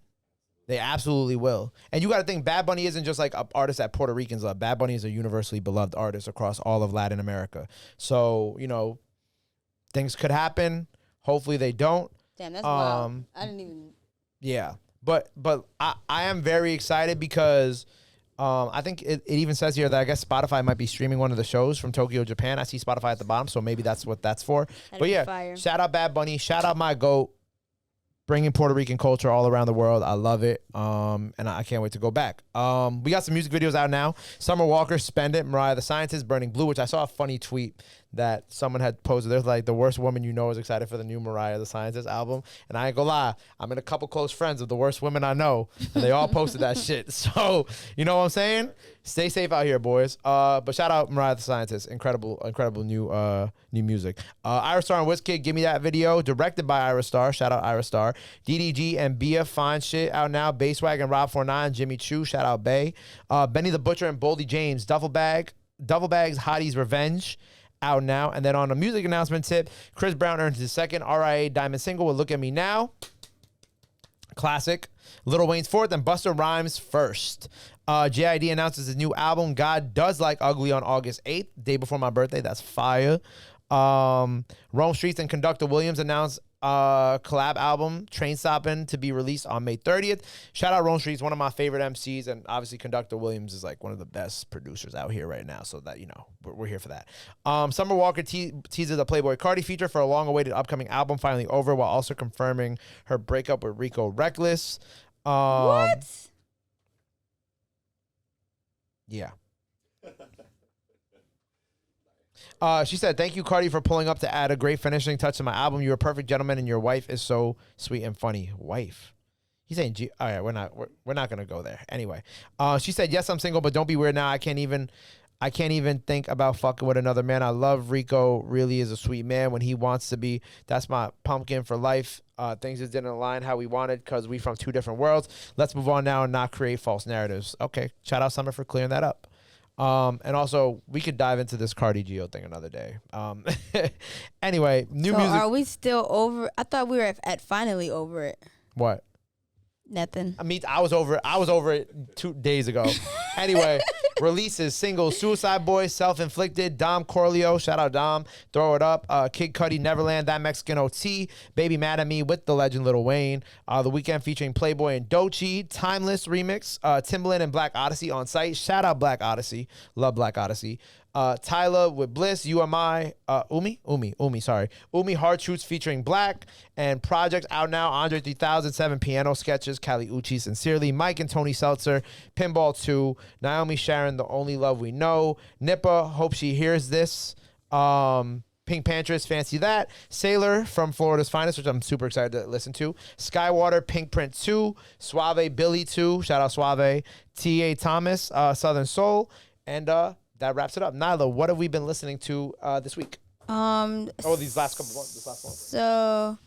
they absolutely will. And you got to think, Bad Bunny isn't just like an artist that Puerto Ricans love. Bad Bunny is a universally beloved artist across all of Latin America. So, you know, things could happen. Hopefully they don't. Damn, that's wild. I didn't even. Yeah, but I am very excited because I think it even says here that I guess Spotify might be streaming one of the shows from Tokyo, Japan. I see Spotify at the bottom, so maybe that's what that's for. That'd But be yeah, fire. shout out Bad Bunny, shout out my GOAT, bringing Puerto Rican culture all around the world. I love it, and I can't wait to go back. We got some music videos out now. Summer Walker, Spend It, Mariah the Scientist, Burning Blue, which I saw a funny tweet that someone had posted. There's like, the worst woman you know is excited for the new Mariah the Scientist album. And I ain't gonna lie, I'm in a couple close friends of the worst women I know, and they all posted that shit. So, you know what I'm saying? Stay safe out here, boys. But shout out Mariah the Scientist. Incredible new music. Iris Star and Wizkid, Give Me That Video, directed by Iris Star. Shout out Iris Star. DDG and Bia, Fine Shit out now. Basswagon, Rob 49, Jimmy Choo. Shout out Bay. Benny the Butcher and Boldy James, Duffel Bags, Hottie's Revenge, out now. And then on a music announcement tip, Chris Brown earned his second RIA Diamond single with Look at Me Now. Classic. Lil Wayne's fourth and Busta Rhymes first. JID announces his new album, God Does Like Ugly, on August 8th, day before my birthday. That's fire. Rome Streetz and Conductor Williams announced collab album Train Stoppin' to be released on May 30th. Shout out Rome Streetz, one of my favorite MCs, and obviously Conductor Williams is like one of the best producers out here right now, so that, you know, we're here for that. Summer Walker teases a Playboy Cardi feature for a long-awaited upcoming album finally over, while also confirming her breakup with Rico Reckless. What? Yeah. She said, "Thank you, Cardi, for pulling up to add a great finishing touch to my album. You're a perfect gentleman, and your wife is so sweet and funny." Wife. He's saying, all right, we're not gonna go there. Anyway, she said, "Yes, I'm single, but don't be weird now. I can't even think about fucking with another man. I love Rico. Really is a sweet man when he wants to be. That's my pumpkin for life. Things just didn't align how we wanted because we from two different worlds. Let's move on now and not create false narratives." Okay, shout out Summer for clearing that up. And also, we could dive into this Cardi Geo thing another day. Anyway, new music. Are we still over? I thought we were at finally over it. What? Nothing. I was over it 2 days ago. Anyway, releases, singles, Suicide Boys, Self-Inflicted, Dom Corleo, shout out Dom, Throw It Up, Kid Cudi, Neverland, That Mexican OT, Baby Mad at Me with the legend Lil Wayne, The Weeknd featuring Playboy and Doechii, Timeless remix, Timbaland and Black Odyssey on site, shout out Black Odyssey, love Black Odyssey. Tyler with Bliss, Umi Hard Truths featuring Black, and projects out now, Andre 3000, 7 piano sketches, Kali Uchis, Sincerely, Mike and Tony Seltzer, Pinball 2, Naomi Sharon, The Only Love We Know, Nippa, Hope She Hears This, Pink Panthers, Fancy That, Sailor from Florida's Finest, which I'm super excited to listen to, Skywater, Pink Print 2, Suave Billy 2, shout out Suave, T.A. Thomas, Southern Soul, and that wraps it up. Nyla, what have we been listening to this week? These last couple months. This last one. So,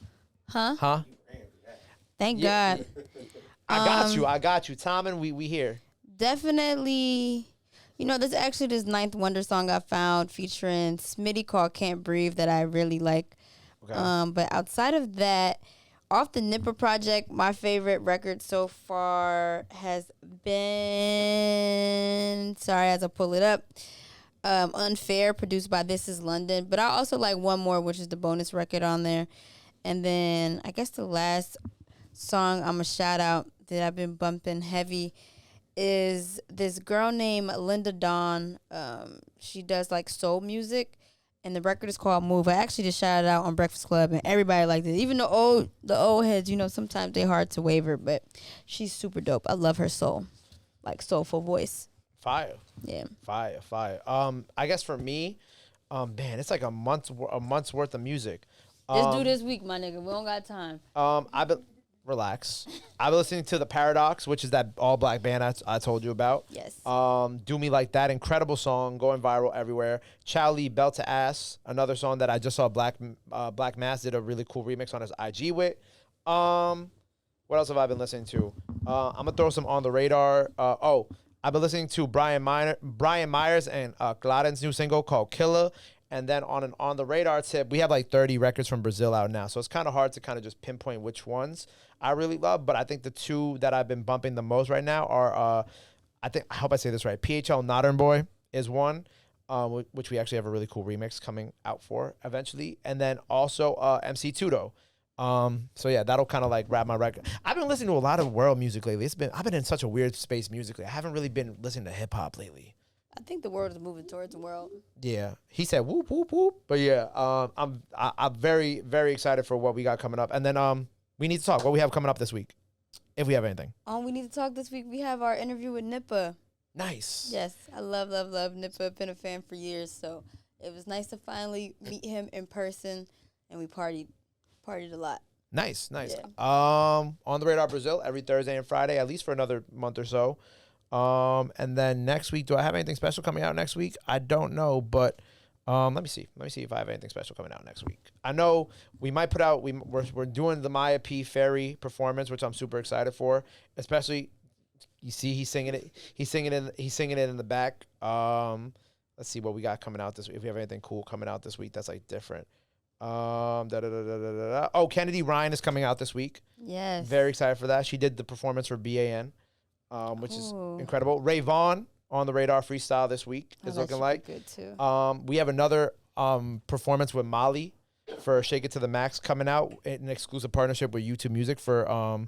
huh? Thank God. I got you. Tom, and we here. Definitely. There's actually this Ninth Wonder song I found featuring Smitty called Can't Breathe that I really like. Okay. But outside of that, off the Nipper project, my favorite record so far has been, sorry as I pull it up, Unfair, produced by This Is London. But I also like one more, which is the bonus record on there. And then I guess the last song I'm going to shout out that I've been bumping heavy is this girl named Linda Dawn. She does like soul music. And the record is called Move. I actually just shouted it out on Breakfast Club, and everybody liked it. Even the old heads, sometimes they're hard to waver, but she's super dope. I love her soulful voice. Fire. Yeah. Fire. I guess for me, man, it's like a month's worth of music. Let's do this week, my nigga. We don't got time. Relax. I've been listening to The Paradox, which is that all-black band I told you about. Yes. Do Me Like That, incredible song, going viral everywhere. Chow Lee, Belt to Ass, another song that I just saw Black Mass did a really cool remix on his IG with. What else have I been listening to? I'm going to throw some on the radar. I've been listening to Brian Myers and Gladden's new single called Killer. And then on the radar tip, we have like 30 records from Brazil out now. So it's kind of hard to kind of just pinpoint which ones I really love. But I think the two that I've been bumping the most right now are, I hope I say this right, PHL Modern Boy is one, which we actually have a really cool remix coming out for eventually. And then also MC Tudo. So yeah, that'll kind of like wrap my record. I've been listening to a lot of world music lately. I've been in such a weird space musically. I haven't really been listening to hip hop lately. I think the world is moving towards the world. Yeah, he said whoop whoop whoop. But yeah, I'm very very excited for what we got coming up. And then we need to talk what we have coming up this week, if we have anything. We need to talk this week. We have our interview with Nippa. Nice. Yes, I love Nippa. Been a fan for years, so it was nice to finally meet him in person, and we partied a lot. Nice. Yeah. On the Radar Brazil every Thursday and Friday, at least for another month or so. And then next week, do I have anything special coming out next week? I don't know, but let me see if I have anything special coming out next week. I know we might put out we're doing the Maya P Ferry performance, which I'm super excited for. Especially, you see, he's singing it in the back. Let's see what we got coming out this week. If we have anything cool coming out this week, that's like different. Oh, Kennedy Ryan is coming out this week. Yes. Very excited for that. She did the performance for BAN. Which is incredible. Ray Vaughn on the Radar Freestyle this week is looking like. Good too. We have another performance with Milli for Shake It to the Max coming out in an exclusive partnership with YouTube Music for I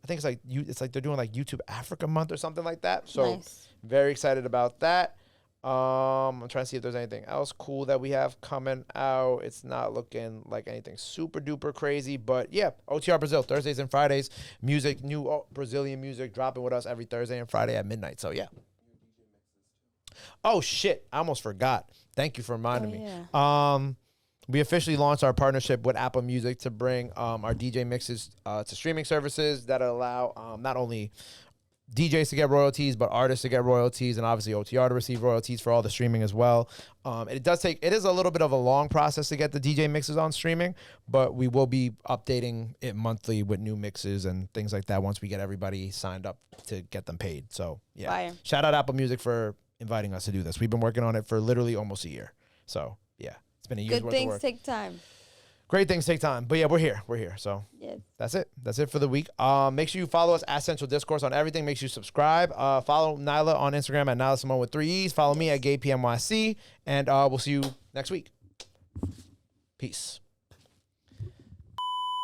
think it's like they're doing like YouTube Africa Month or something like that. So nice. Very excited about that. I'm trying to see if there's anything else cool that we have coming out. It's not looking like anything super duper crazy, but yeah, OTR Brazil, Thursdays and Fridays, music, new Brazilian music dropping with us every Thursday and Friday at midnight. So yeah. Oh shit! I almost forgot. Thank you for reminding me. Yeah. We officially launched our partnership with Apple Music to bring our DJ mixes to streaming services that allow not only DJs to get royalties, but artists to get royalties, and obviously OTR to receive royalties for all the streaming as well. It is a little bit of a long process to get the DJ mixes on streaming, but we will be updating it monthly with new mixes and things like that once we get everybody signed up to get them paid. So yeah, Fire. Shout out Apple Music for inviting us to do this. We've been working on it for literally almost a year. So yeah, it's been a year's Good worth of things work. take time. Great things take time, but yeah, we're here. So Yes. that's it for the week. Make sure you follow us at Central Discourse on everything. Make sure you subscribe. Follow Nyla on Instagram at Nyla Simone with 3 E's. Follow me at GatePMYC, and we'll see you next week. Peace.